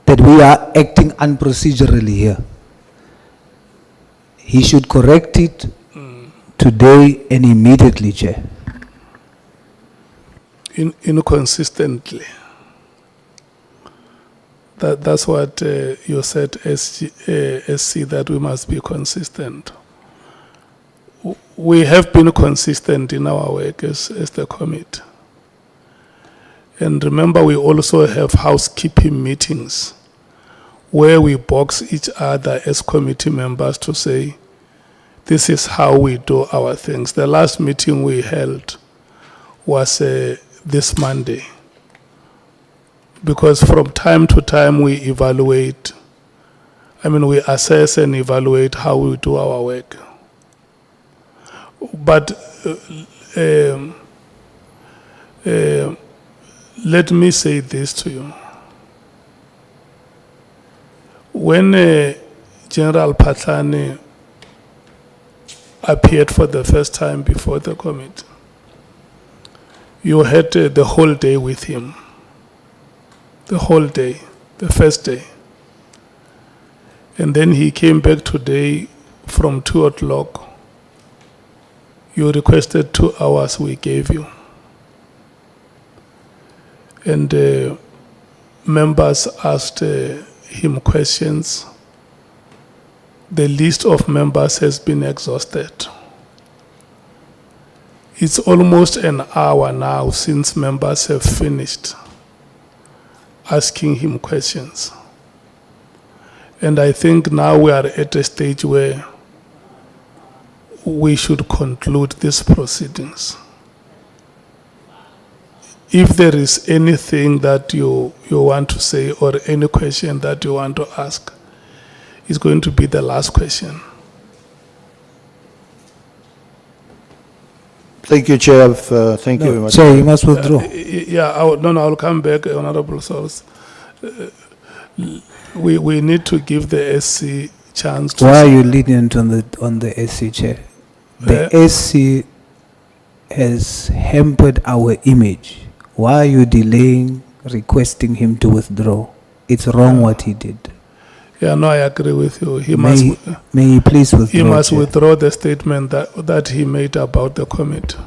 that we are acting unprocedurally here. He should correct it today and immediately, Chair. Inconsistently. That's what you said, SC, that we must be consistent. We have been consistent in our work as the committee. And remember, we also have housekeeping meetings where we box each other as committee members to say, this is how we do our things. The last meeting we held was this Monday, because from time to time we evaluate, we assess and evaluate how we do our work. But let me say this to you. When General Phahlane appeared for the first time before the committee, you had the whole day with him. The whole day, the first day. And then he came back today from 2 o'clock. You requested 2 hours, we gave you. And members asked him questions. The list of members has been exhausted. It's almost an hour now since members have finished asking him questions. And I think now we are at a stage where we should conclude these proceedings. If there is anything that you want to say or any question that you want to ask, it's going to be the last question. Thank you, Chair. Thank you very much. Chair, you must withdraw. I'll come back, Honorable Souls. We need to give the SC chance to... Why are you lenient on the SC, Chair? The SC has hampered our image. Why are you delaying requesting him to withdraw? It's wrong what he did. Yeah, no, I agree with you. May he please withdraw? He must Chair. withdraw the statement that he made about the committee.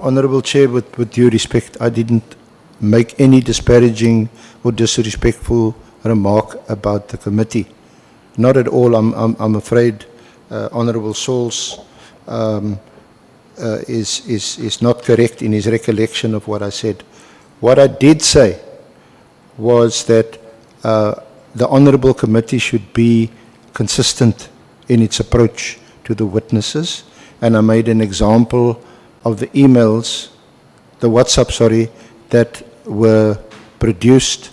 Honorable Chair, with due respect, I didn't make any disparaging or disrespectful remark about the committee. Not at all. I'm afraid Honorable Souls is not correct in his recollection of what I said. What I did say was that the Honourable Committee should be consistent in its approach to the witnesses, and I made an example of the emails, the WhatsApp, sorry, that were produced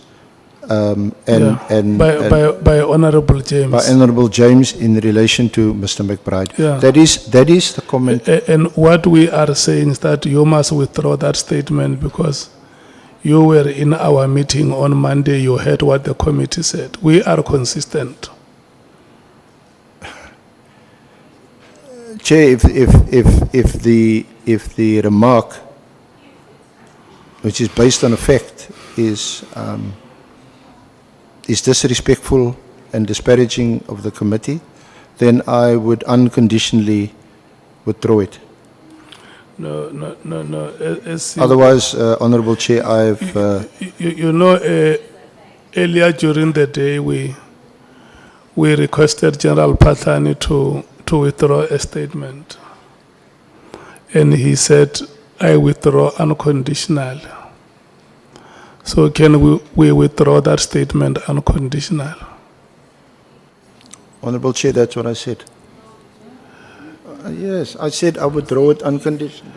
by Honorable James. by Honourable James in relation to Mr. McBride. Yeah. That is the comment. And what we are saying is that you must withdraw that statement because you were in our meeting on Monday, you heard what the committee said. We are consistent. Chair, if the remark, which is based on a fact, is disrespectful and disparaging of the committee, then I would unconditionally withdraw it. No. As Otherwise, Honourable Chair, you know, earlier during the day, we requested General Phahlane to withdraw a statement. And he said, I withdraw unconditional. So can we withdraw that statement unconditional? Honourable Chair, that's what I said. Yes, I said I withdraw it unconditionally.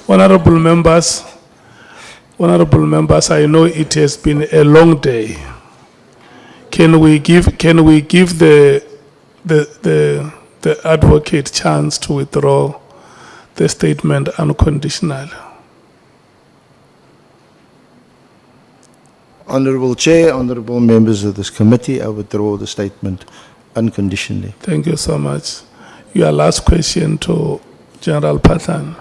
Honorable members, I know it has been a long day. Can we give the advocate chance to withdraw the statement unconditional? Honourable Chair, honourable members of this committee, I withdraw the statement unconditionally. Thank you so much. Your last question to General Phahlane.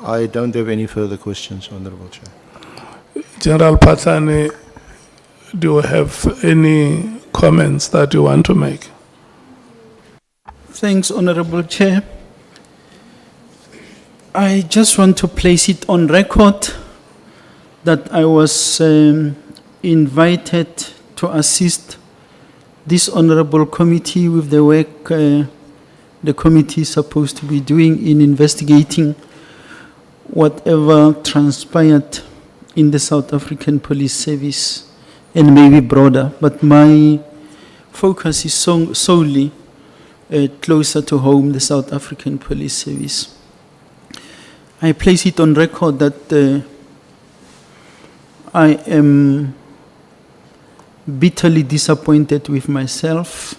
I don't have any further questions, Honourable Chair. General Phahlane, do you have any comments that you want to make? Thanks, Honorable Chair. I just want to place it on record that I was invited to assist this Honorable Committee with the work the committee is supposed to be doing in investigating whatever transpired in the South African Police Service and maybe broader, but my focus is solely closer to home, the South African Police Service. I place it on record that I am bitterly disappointed with myself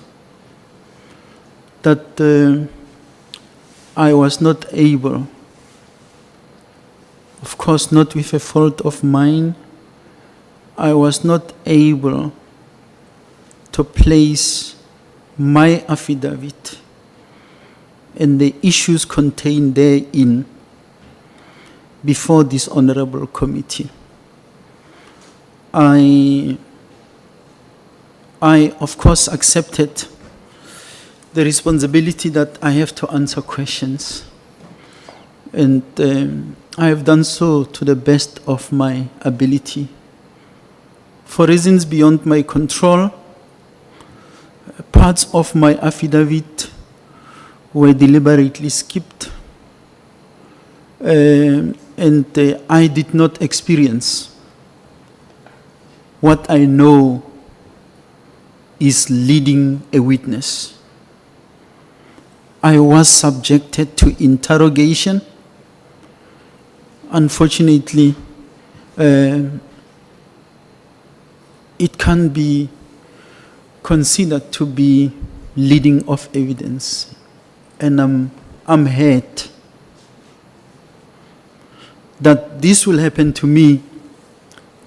that I was not able, of course not with a fault of mine, I was not able to place my affidavit and the issues contained therein before this honorable committee. I of course accepted the responsibility that I have to answer questions, and I have done so to the best of my ability. For reasons beyond my control, parts of my affidavit were deliberately skipped, and I did not experience what I know is leading a witness. I was subjected to interrogation. Unfortunately, it can be considered to be leading of evidence, and I'm hurt that this will happen to me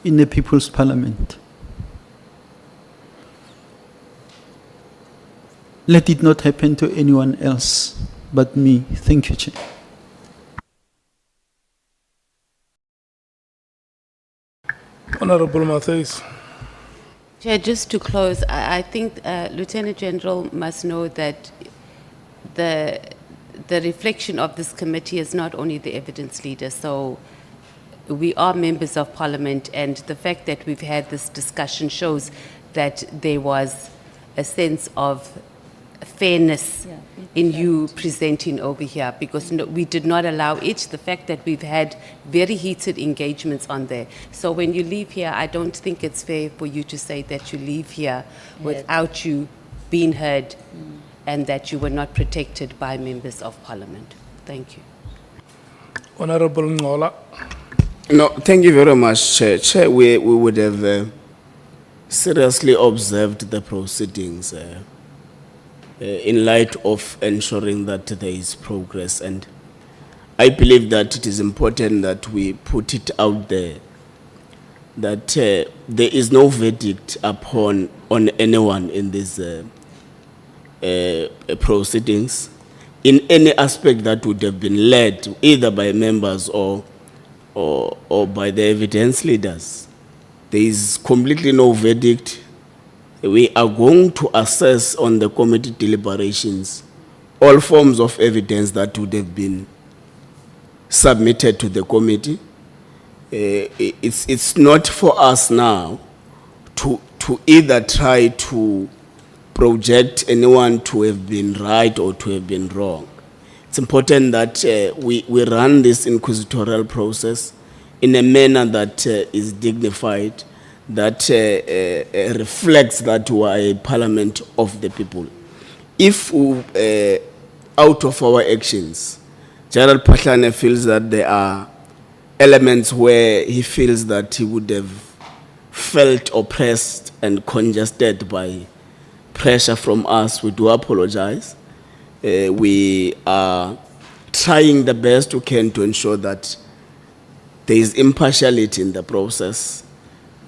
in the People's Parliament. Let it not happen to anyone else but me. Thank you, Chair. Honorable Matthys. Chair, just to close, I think Lieutenant General must know that the reflection of this committee is not only the evidence leader. So we are members of Parliament, and the fact that we've had this discussion shows that there was a sense of fairness in you presenting over here, because no, we did not allow it. The fact that we've had very heated engagements on there. So when you leave here, I don't think it's fair for you to say that you leave here without you being heard and that you were not protected by members of parliament. Thank you. Honorable Ngola. No, thank you very much, Chair. Chair, we would have seriously observed the proceedings in light of ensuring that there is progress. And I believe that it is important that we put it out there that there is no verdict on anyone in these proceedings in any aspect that would have been led either by members or by the evidence leaders. There is completely no verdict. We are going to assess on the committee deliberations all forms of evidence that would have been submitted to the committee. It's not for us now to either try to project anyone to have been right or to have been wrong. It's important that we run this inquisitorial process in a manner that is dignified, that reflects that we are a parliament of the people. If out of our actions, General Phahlane feels that there are elements where he feels that he would have felt oppressed and congested by pressure from us, we do apologize. We are trying the best we can to ensure that there is impartiality in the process.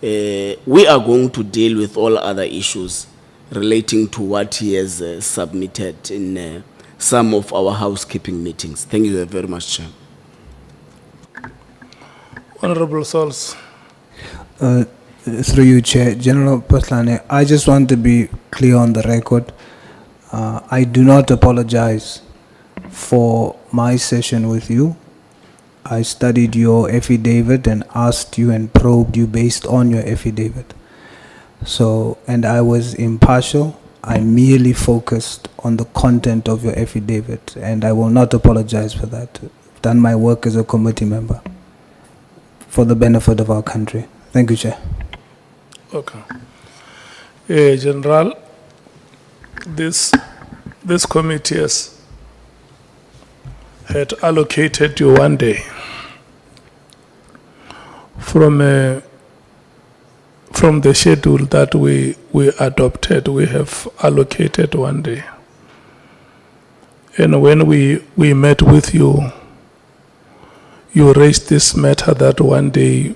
We are going to deal with all other issues relating to what he has submitted in some of our housekeeping meetings. Thank you very much, Chair. Honorable Souls. Through you, Chair. General Phahlane, I just want to be clear on the record. I do not apologize for my session with you. I studied your affidavit and asked you and probed you based on your affidavit. So, and I was impartial. I merely focused on the content of your affidavit, and I will not apologize for that. I've done my work as a committee member for the benefit of our country. Thank you, Chair. Okay. General, this committee had allocated you 1 day from the schedule that we adopted. We have allocated 1 day, and when we met with you, you raised this matter that 1 day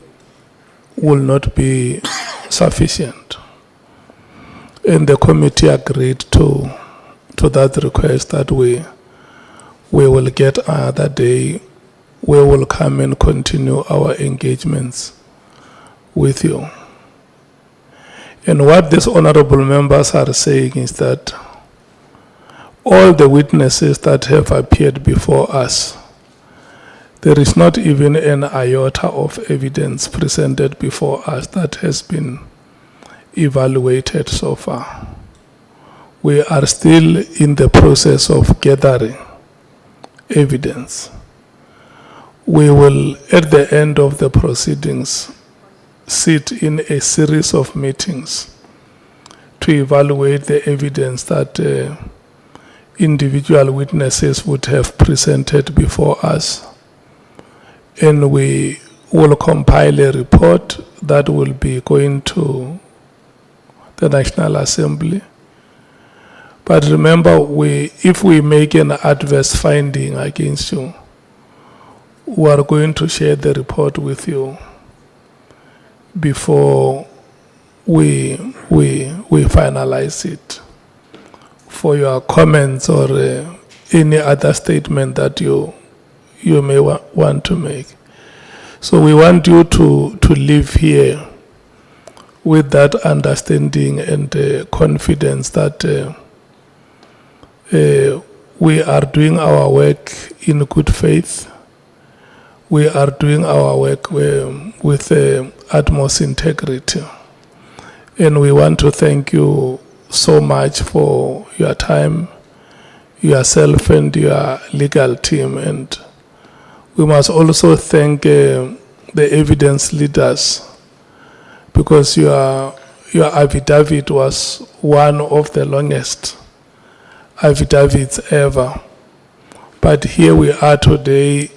will not be sufficient, and the committee agreed to that request that we will get another day. We will come and continue our engagements with you. And what these honorable members are saying is that all the witnesses that have appeared before us, there is not even an iota of evidence presented before us that has been evaluated so far. We are still in the process of gathering evidence. We will, at the end of the proceedings, sit in a series of meetings to evaluate the evidence that individual witnesses would have presented before us. And we will compile a report that will be going to the National Assembly. But remember, if we make an adverse finding against you, we are going to share the report with you before we finalize it for your comments or any other statement that you may want to make. So we want you to live here with that understanding and confidence that we are doing our work in good faith. We are doing our work with utmost integrity. And we want to thank you so much for your time, yourself and your legal team. And we must also thank the evidence leaders, because your affidavit was one of the longest affidavits ever. But here we are today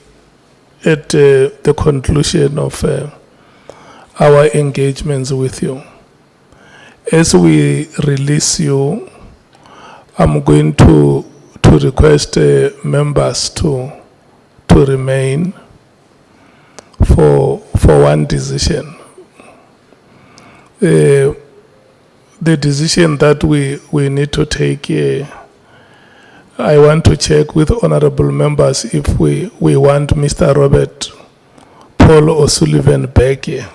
at the conclusion of our engagements with you. As we release you, I'm going to request members to remain for one decision. The decision that we need to take, I want to check with honorable members if we want Mr. Robert Paul O'Sullivan back here.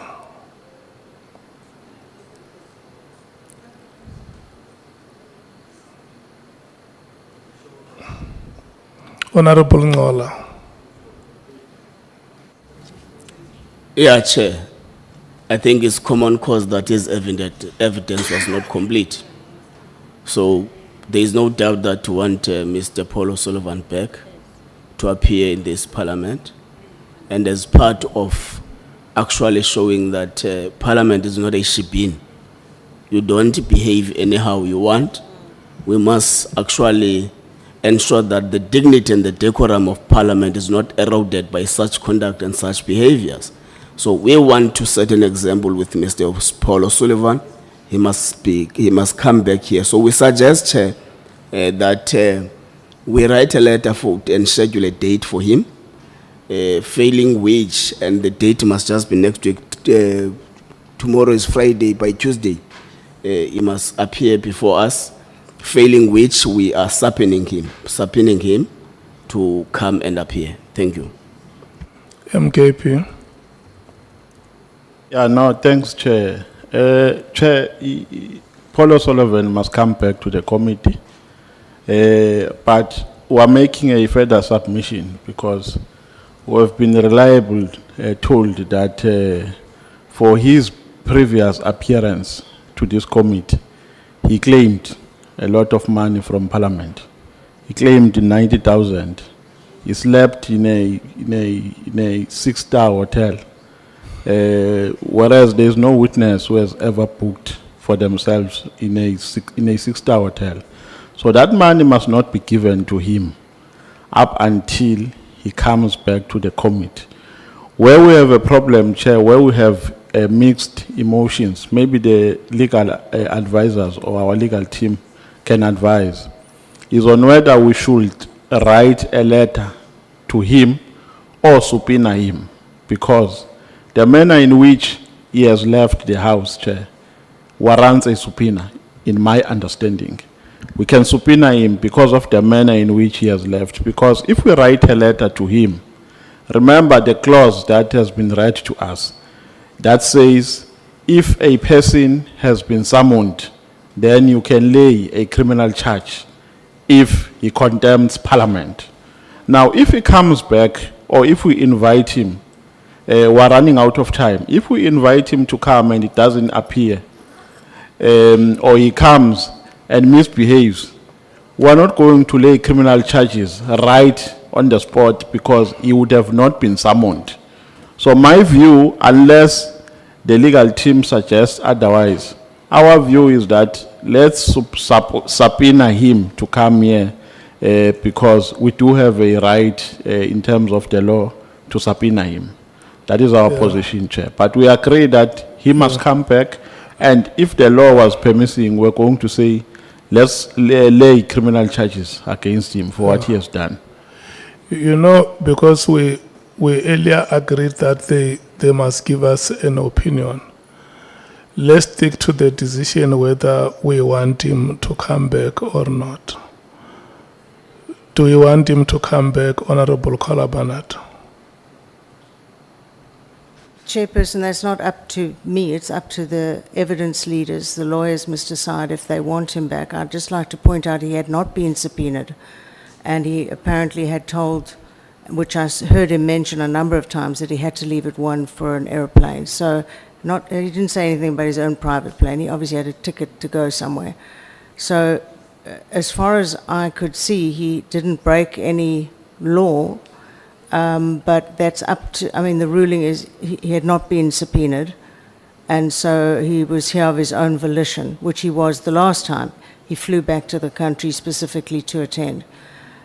Honorable Ngola. Yeah, Chair. I think it's common cause that his evidence was not complete. So there is no doubt that we want Mr. Paul O'Sullivan back to appear in this parliament. And as part of actually showing that parliament is not a shebeen, you don't behave anyhow you want. We must actually ensure that the dignity and the decorum of parliament is not eroded by such conduct and such behaviors. So we want to set an example with Mr. Paul O'Sullivan. He must speak, he must come back here. So we suggest that we write a letter and schedule a date for him, failing which, and the date must just be next week. Tomorrow is Friday, by Tuesday, he must appear before us, failing which we are subpoenaing him to come and appear. Thank you. MKP. Yeah, no, thanks, Chair. Chair, Paul O'Sullivan must come back to the committee, but we are making a further submission because we have been reliably told that for his previous appearance to this committee, he claimed a lot of money from Parliament. He claimed 90,000. He slept in a 6-star hotel. Whereas there is no witness who has ever booked for themselves in a 6-star hotel. So that money must not be given to him up until he comes back to the committee. Where we have a problem, Chair, where we have mixed emotions, maybe the legal advisors or our legal team can advise, is on whether we should write a letter to him or subpoena him, because the manner in which he has left the House, Chair, warrants a subpoena, in my understanding. We can subpoena him because of the manner in which he has left. Because if we write a letter to him, remember the clause that has been read to us, that says, if a person has been summoned, then you can lay a criminal charge if he contemns Parliament. Now, if he comes back, or if we invite him, we're running out of time. If we invite him to come and it doesn't appear, or he comes and misbehaves, we're not going to lay criminal charges right on the spot because he would have not been summoned. So my view, unless the legal team suggests otherwise, our view is that let's subpoena him to come here because we do have a right in terms of the law to subpoena him. That is our position, Chair. But we agree that he must come back, and if the law was permitting, we're going to say, let's lay criminal charges against him for what he has done. You know, because we earlier agreed that they must give us an opinion. Let's stick to the decision whether we want him to come back or not. Do we want him to come back, Honorable Kalabanat? Chairperson, that's not up to me, it's up to the evidence leaders, the lawyers must decide if they want him back. I'd just like to point out he had not been subpoenaed, and he apparently had told, which I heard him mention a number of times, that he had to leave at 1 for an aeroplane. So he didn't say anything about his own private plane, he obviously had a ticket to go somewhere. So, as far as I could see, he didn't break any law, but that's up to, I mean, the ruling is he had not been subpoenaed, and so he was here of his own volition, which he was the last time. He flew back to the country specifically to attend.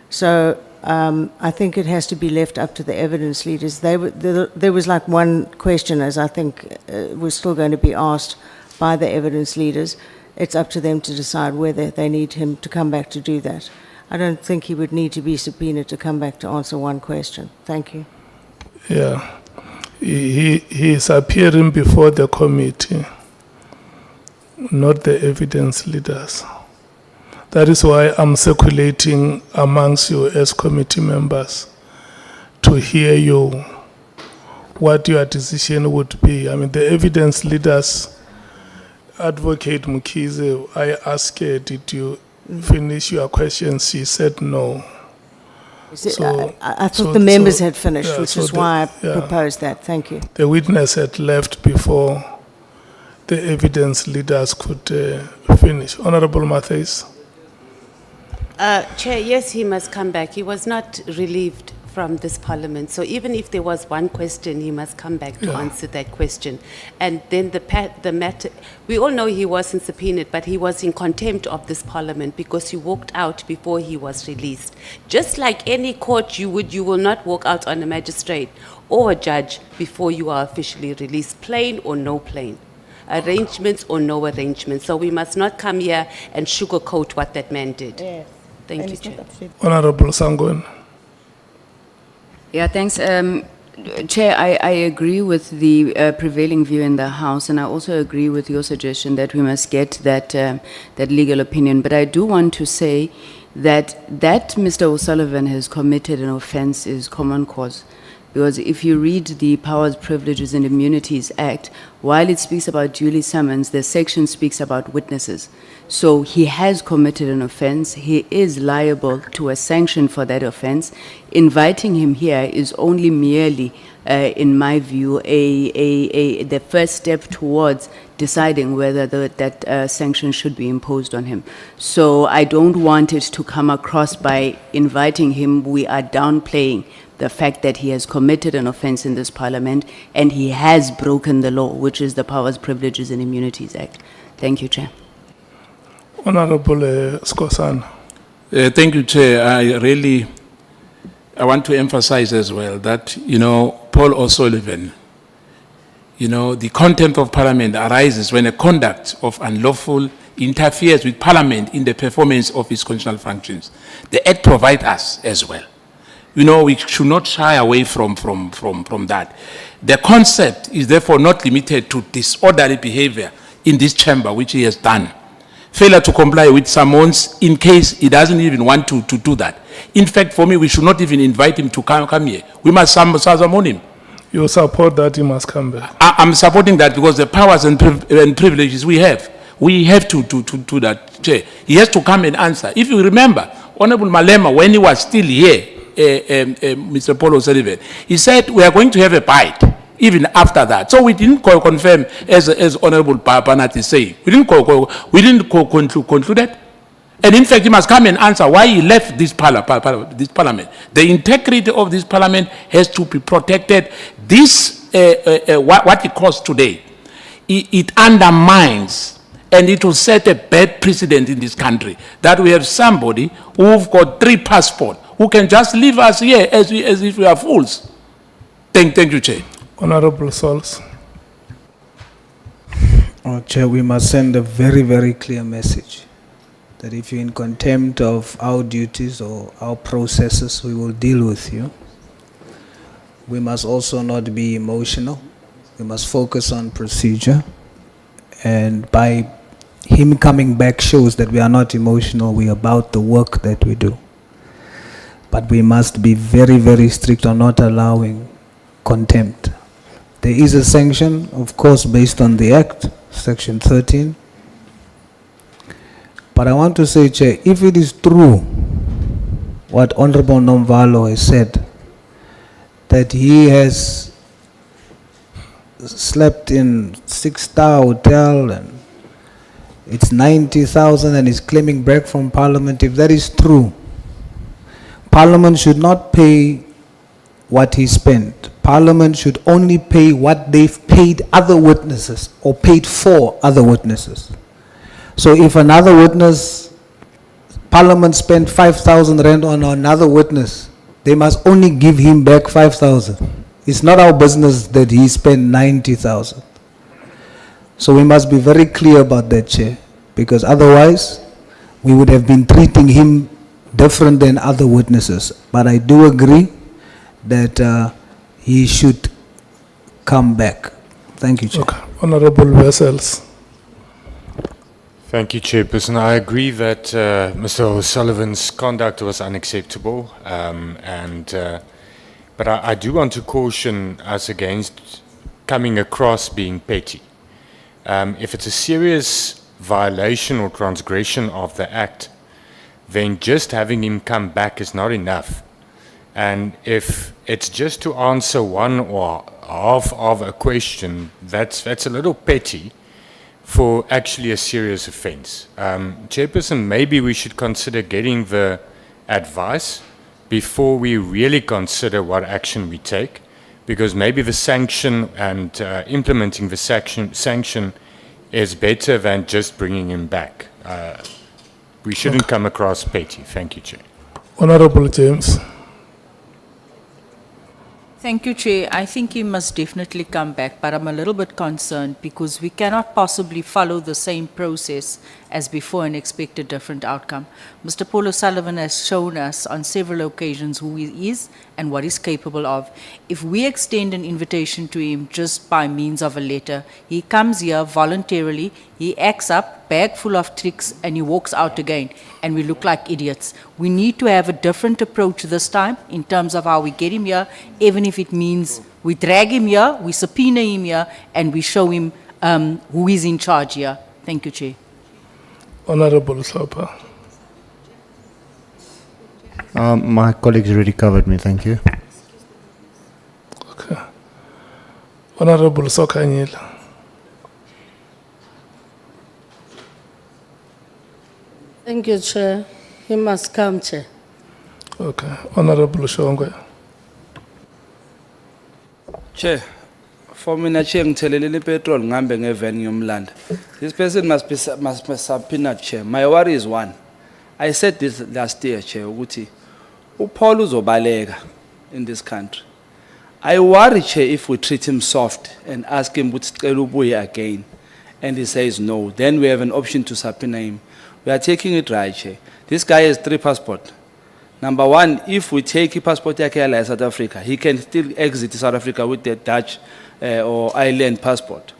So I think it has to be left up to the evidence leaders. There was like one question, as I think was still going to be asked by the evidence leaders. It's up to them to decide whether they need him to come back to do that. I don't think he would need to be subpoenaed to come back to answer one question. Thank you. Yeah. He is appearing before the committee, not the evidence leaders. That is why I'm circulating amongst you as committee members to hear you, what your decision would be. I mean, the evidence leaders, Advocate Mkhize, I asked her, did you finish your question? She said no. I thought the members had finished, yeah, which so is the- why I yeah. proposed that. Thank you. The witness had left before the evidence leaders could finish. Honorable Matthews. Chair, yes, he must come back. He was not relieved from this parliament. So even if there was one question, he must come back to answer that question. And then the matter, we all know he wasn't subpoenaed, but he was in contempt of this parliament because he walked out before he was released. Just like any court, you will not walk out on a magistrate or a judge before you are officially released, plain or no plain. Arrangements or no arrangements. So we must not come here and sugarcoat what that man did. Yes. Thank you, Chair. Honorable Sangon. Yeah, thanks. Chair, I agree with the prevailing view in the House, and I also agree with your suggestion that we must get that legal opinion. But I do want to say that Mr. O'Sullivan has committed an offense is common cause. Because if you read the Powers, Privileges and Immunities Act, while it speaks about duly summons, the section speaks about witnesses. So he has committed an offense. He is liable to a sanction for that offense. Inviting him here is only merely, in my view, the first step towards deciding whether that sanction should be imposed on him. So I don't want it to come across by inviting him, we are downplaying the fact that he has committed an offense in this parliament and he has broken the law, which is the Powers, Privileges and Immunities Act. Thank you, Chair. Honorable Skosana. Thank you, Chair. I want to emphasize as well that, Paul O'Sullivan, the contempt of Parliament arises when a conduct of unlawful interferes with Parliament in the performance of its constitutional functions. The Act provides us as well. We should not shy away from that. The concept is therefore not limited to disorderly behavior in this chamber, which he has done. Failure to comply with summons in case he doesn't even want to do that. In fact, for me, we should not even invite him to come here. We must summon him. You support that he must come back? I'm supporting that because the powers and privileges we have to do that, Chair. He has to come and answer. If you remember, Honorable Malema, when he was still here, Mr. Paul O'Sullivan, he said we are going to have a bite even after that. So we didn't confirm, as Honorable Banat is saying, we didn't conclude that. And in fact, he must come and answer why he left this parliament. The integrity of this parliament has to be protected. This, what it caused today, it undermines and it will set a bad precedent in this country that we have somebody who've got 3 passports who can just leave us here as if we are fools. Thank you, Chair. Honorable Sols. Chair, we must send a very, very clear message that if you're in contempt of our duties or our processes, we will deal with you. We must also not be emotional. We must focus on procedure. And by him coming back shows that we are not emotional, we are about the work that we do. But we must be very, very strict on not allowing contempt. There is a sanction, of course, based on the Act, Section 13. But I want to say, Chair, if it is true what Honorable Nomvalo has said, that he has slept in 6-star hotel and It's 90,000 and he's claiming back from Parliament. If that is true, Parliament should not pay what he spent. Parliament should only pay what they've paid other witnesses or paid for other witnesses. So if another witness, Parliament spent 5,000 rand on another witness, they must only give him back 5,000. It's not our business that he spent 90,000. So we must be very clear about that, Chair, because otherwise we would have been treating him different than other witnesses. But I do agree that he should come back. Thank you, Chair. Okay. Honorable Wessels. Thank you, Chairperson. I agree that Mr. O'Sullivan's conduct was unacceptable, but I do want to caution us against coming across being petty. If it's a serious violation or transgression of the Act, then just having him come back is not enough. And if it's just to answer one or half of a question, that's a little petty for actually a serious offense. Chairperson, maybe we should consider getting the advice before we really consider what action we take, because maybe the sanction and implementing the sanction is better than just bringing him back. We shouldn't come across petty. Thank you, Chair. Honorable James. Thank you, Chair. I think he must definitely come back, but I'm a little bit concerned because we cannot possibly follow the same process as before and expect a different outcome. Mr. Paul O'Sullivan has shown us on several occasions who he is and what he's capable of. If we extend an invitation to him just by means of a letter, he comes here voluntarily, he acts up, bag full of tricks, and he walks out again, and we look like idiots. We need to have a different approach this time in terms of how we get him here, even if it means we drag him here, we subpoena him here, and we show him who is in charge here. Thank you, Chair. Honorable Sopa. My colleagues already covered me, thank you. Okay. Honorable Sokanyila. Thank you, Chair. He must come, Chair. Okay. Honorable Shongwe. Chair, for me, Chair, ngithelelele petrol ngambe ngevan ngiyomlanda. This person must be subpoenaed, Chair. My worry is one. I said this last year, Chair, ukuthi uPaul uzobaleka in this country. I worry, Chair, if we treat him soft and ask him ukuthi sicela ubuye again, and he says no, then we have an option to subpoena him. We are taking it right, Chair. This guy has 3 passports. Number one, if we take his passport in South Africa, he can still exit South Africa with the Dutch or Ireland passport.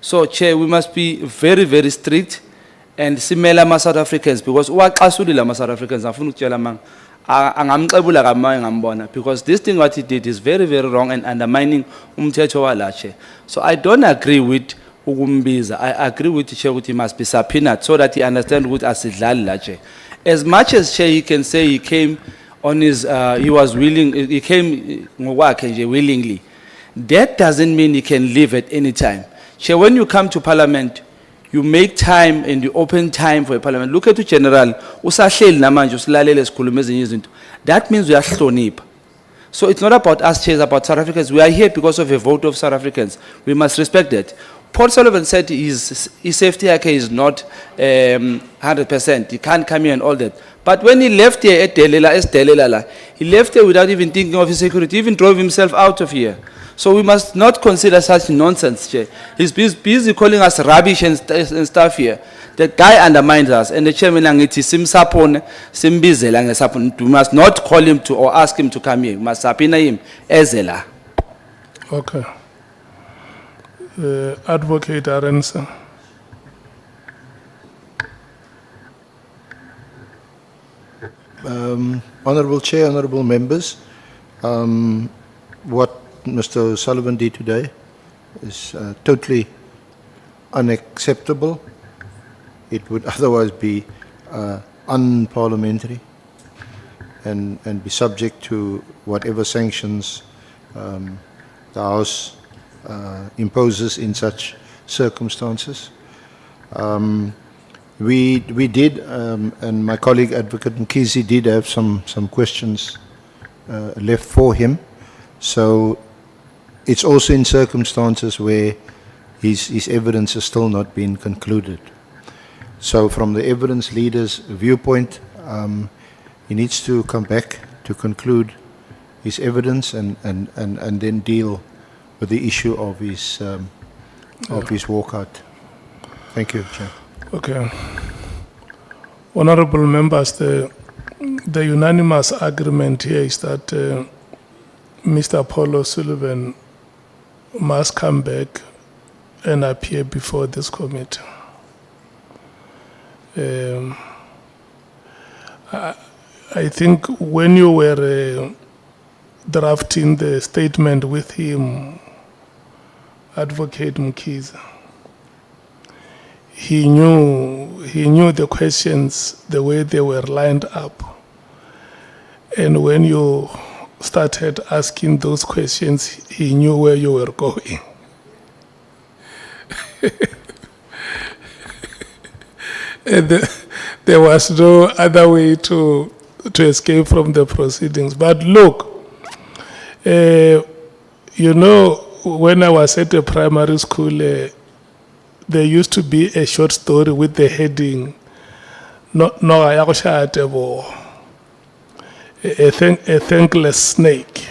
So, Chair, we must be very, very strict and similar to South Africans, because South Africans because this thing what he did is very, very wrong and undermining umthetho walache. So I don't agree with Ugumbiza. I agree with the Chair that he must be subpoenaed so that he understands what asidlali lache. As much as Chair he can say he came on his, he was willing, he came willingly. That doesn't mean he can leave at any time. Chair, when you come to Parliament, you make time and you open time for a Parliament. Look at the General, usahleli namanje usilalele sikhuluma ezinye izinto. That means we are hlonipha. So it's not about us, Chair, it's about South Africans. We are here because of a vote of South Africans. We must respect that. Paul Sullivan said his safety is not 100%. He can't come here and all that. But when he left here at Delela, he left here without even thinking of his security. He even drove himself out of here. So we must not consider such nonsense, Chair. He's busy calling us rubbish and stuff here. The guy undermines us, and the chairman angithi simsapone, simbizela ngesapone. We must not call him to or ask him to come here. We must subpoena him ezela. Okay. Advocate Arensa. Honourable Chair, honourable members, what Mr. Sullivan did today is totally unacceptable. It would otherwise be unparliamentary and be subject to whatever sanctions the House imposes in such circumstances. We did, and my colleague Advocate Mkhize did have some questions left for him. So it's also in circumstances where his evidence has still not been concluded. So from the evidence leader's viewpoint, he needs to come back to conclude his evidence and then deal with the issue of his walkout. Thank you, Chair. Okay. Honorable members, the unanimous agreement here is that Mr. Paulo Sullivan must come back and appear before this committee. I think when you were drafting the statement with him, Advocate Mkhize, he knew the questions the way they were lined up, and when you started asking those questions, he knew where you were going. And there was no other way to escape from the proceedings. But look, you know, when I was at a primary school, there used to be a short story with the heading, No Ayakushatebo, a thankless snake.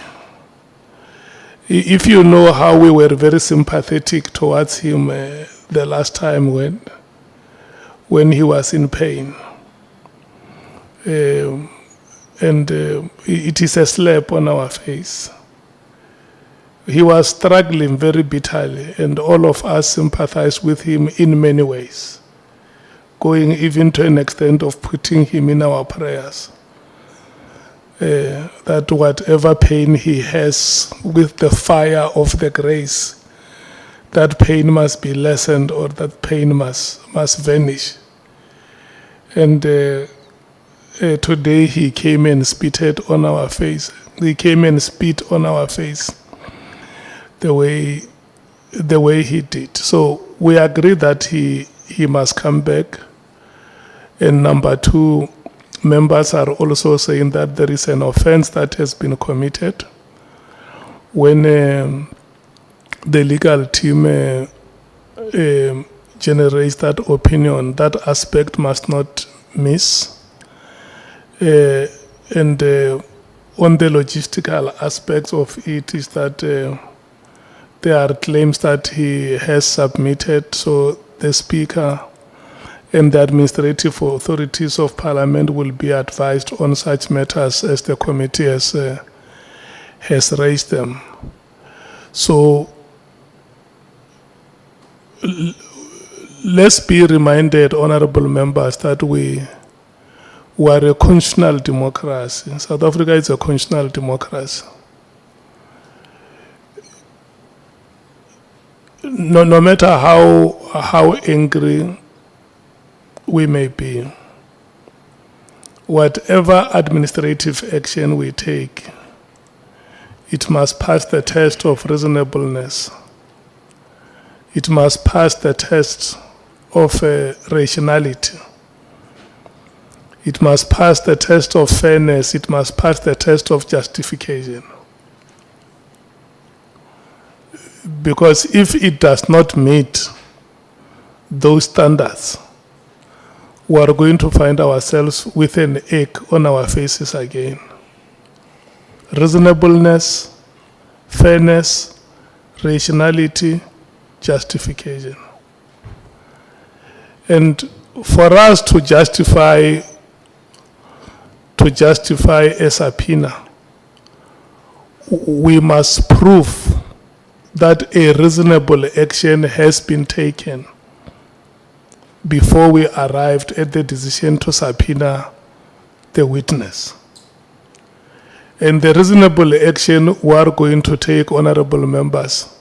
If you know how we were very sympathetic towards him the last time when he was in pain. And it is a slap on our face. He was struggling very bitterly, and all of us sympathized with him in many ways, going even to an extent of putting him in our prayers. That whatever pain he has, with the fire of the grace, that pain must be lessened, or that pain must vanish. And today he came and spitted on our face. He came and spit on our face the way he did. So we agree that he must come back. And number two, members are also saying that there is an offense that has been committed. When the legal team generates that opinion, that aspect must not miss. And on the logistical aspects of it is that there are claims that he has submitted, so the Speaker and the administrative authorities of Parliament will be advised on such matters as the committee has raised them. So let's be reminded, honorable members, that we are a constitutional democracy. South Africa is a constitutional democracy. No matter how angry we may be, whatever administrative action we take, it must pass the test of reasonableness. It must pass the test of rationality. It must pass the test of fairness. It must pass the test of justification. Because if it does not meet those standards, we are going to find ourselves with an ache on our faces again. Reasonableness, fairness, rationality, justification. And for us to justify a subpoena, we must prove that a reasonable action has been taken before we arrived at the decision to subpoena the witness. And the reasonable action we are going to take, honorable members,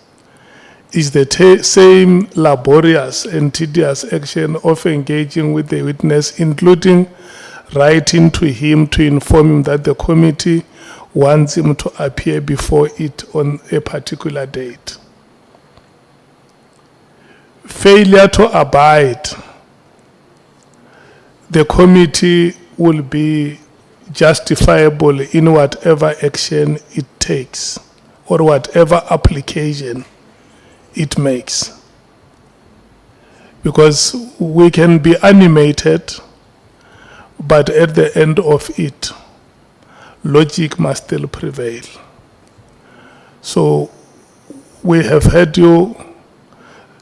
is the same laborious and tedious action of engaging with the witness, including writing to him to inform him that the committee wants him to appear before it on a particular date. Failure to abide the committee will be justifiable in whatever action it takes or whatever application it makes. Because we can be animated, but at the end of it, logic must still prevail. So we have had you,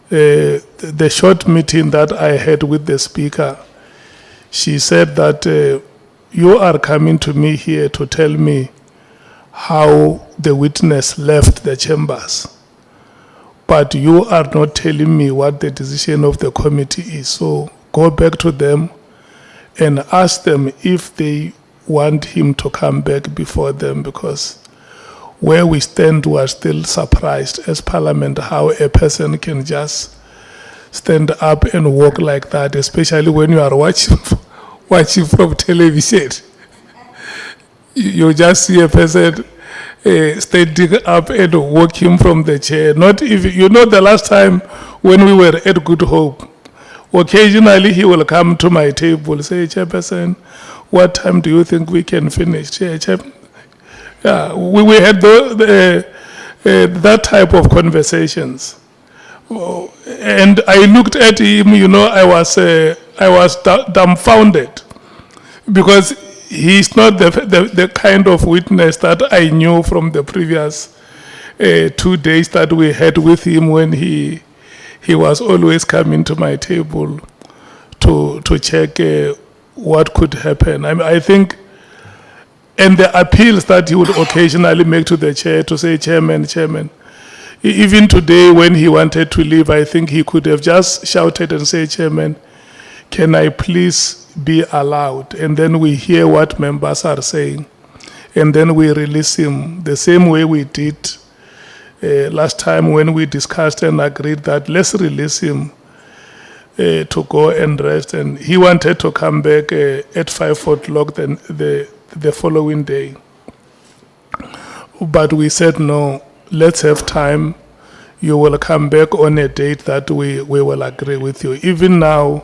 the short meeting that I had with the speaker, she said that you are coming to me here to tell me how the witness left the chambers, but you are not telling me what the decision of the committee is. So go back to them and ask them if they want him to come back before them, because where we stand, we are still surprised as Parliament how a person can just stand up and walk like that, especially when you are watching from television. You just see a person standing up and walking from the chair. Not if you know the last time when we were at Good Hope, occasionally he will come to my table, say, Chairperson, what time do you think we can finish? Yeah, we had that type of conversations. And I looked at him, you know, I was dumbfounded, because he's not the kind of witness that I knew from the previous 2 days that we had with him, when he was always coming to my table to check what could happen. I think, and the appeals that he would occasionally make to the chair to say, Chairman, even today when he wanted to leave, I think he could have just shouted and said, Chairman, can I please be allowed? And then we hear what members are saying, and then we release him the same way we did last time when we discussed and agreed that let's release him to go and rest. And he wanted to come back at 5 o'clock the following day. But we said, no, let's have time. You will come back on a date that we will agree with you. Even now,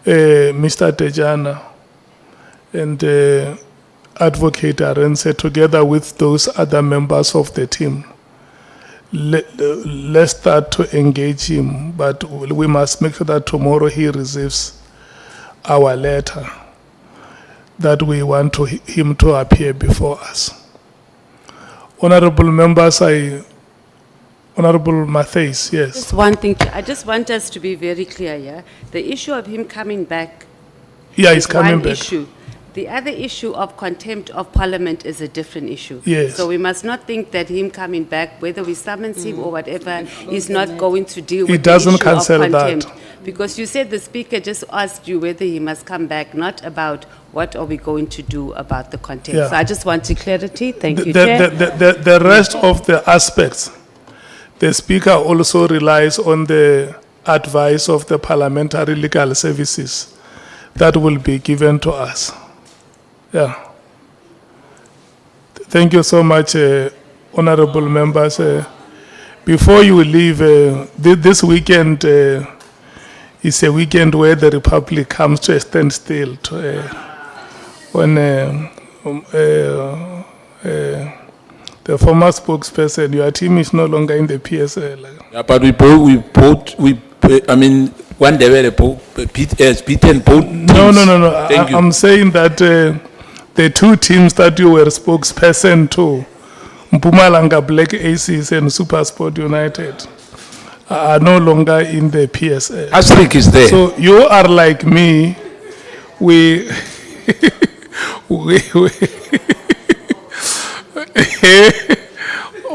Mr. Tejana and Advocate Arense, together with those other members of the team, let's start to engage him, but we must make sure that tomorrow he receives our letter that we want him to appear before us. Honorable members, Honorable Matthews, yes. Just one thing, I just want us to be very clear, yeah? The issue of him coming back Yeah, he's is coming one back. issue. The other issue of contempt of Parliament is a different issue. Yes. So we must not think that him coming back, whether we summons him or whatever, is not going to deal It with doesn't the issue of cancel that. contempt. Because you said the Speaker just asked you whether he must come back, not about what are we going to do about the contempt. Yeah. So I just wanted clarity. Thank you, The- Chair. The rest of the aspects, the Speaker also relies on the advice of the Parliamentary Legal Services that will be given to us. Yeah. Thank you so much, honorable members. Before you leave, this weekend is a weekend where the Republic comes to a standstill when the former spokesperson, your team is no longer in the PSL. Yeah, but I mean, one day we beaten both teams. No. Thank you. I'm saying that the two teams that you were spokesperson to, Mpumalanga Black Aces and Supersport United, are no longer in the PSL. Asrik is there. So you are like me. We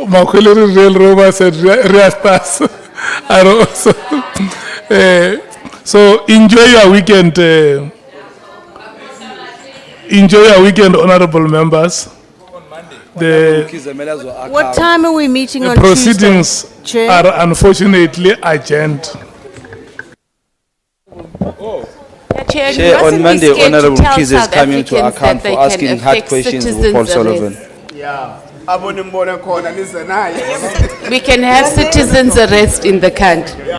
Makuliri Rail Rovers and Riastas are also. So enjoy your weekend. Enjoy your weekend, honorable members. What time are we meeting The on Tuesday? proceedings Chair? are unfortunately adjourned. Chair, you Chair, mustn't on be Monday, scared to Honorable tell Mkhize is South coming to Africans account that for they can asking hard affect questions with citizens' Paul Sullivan. arrest. We can have citizens arrest in the country.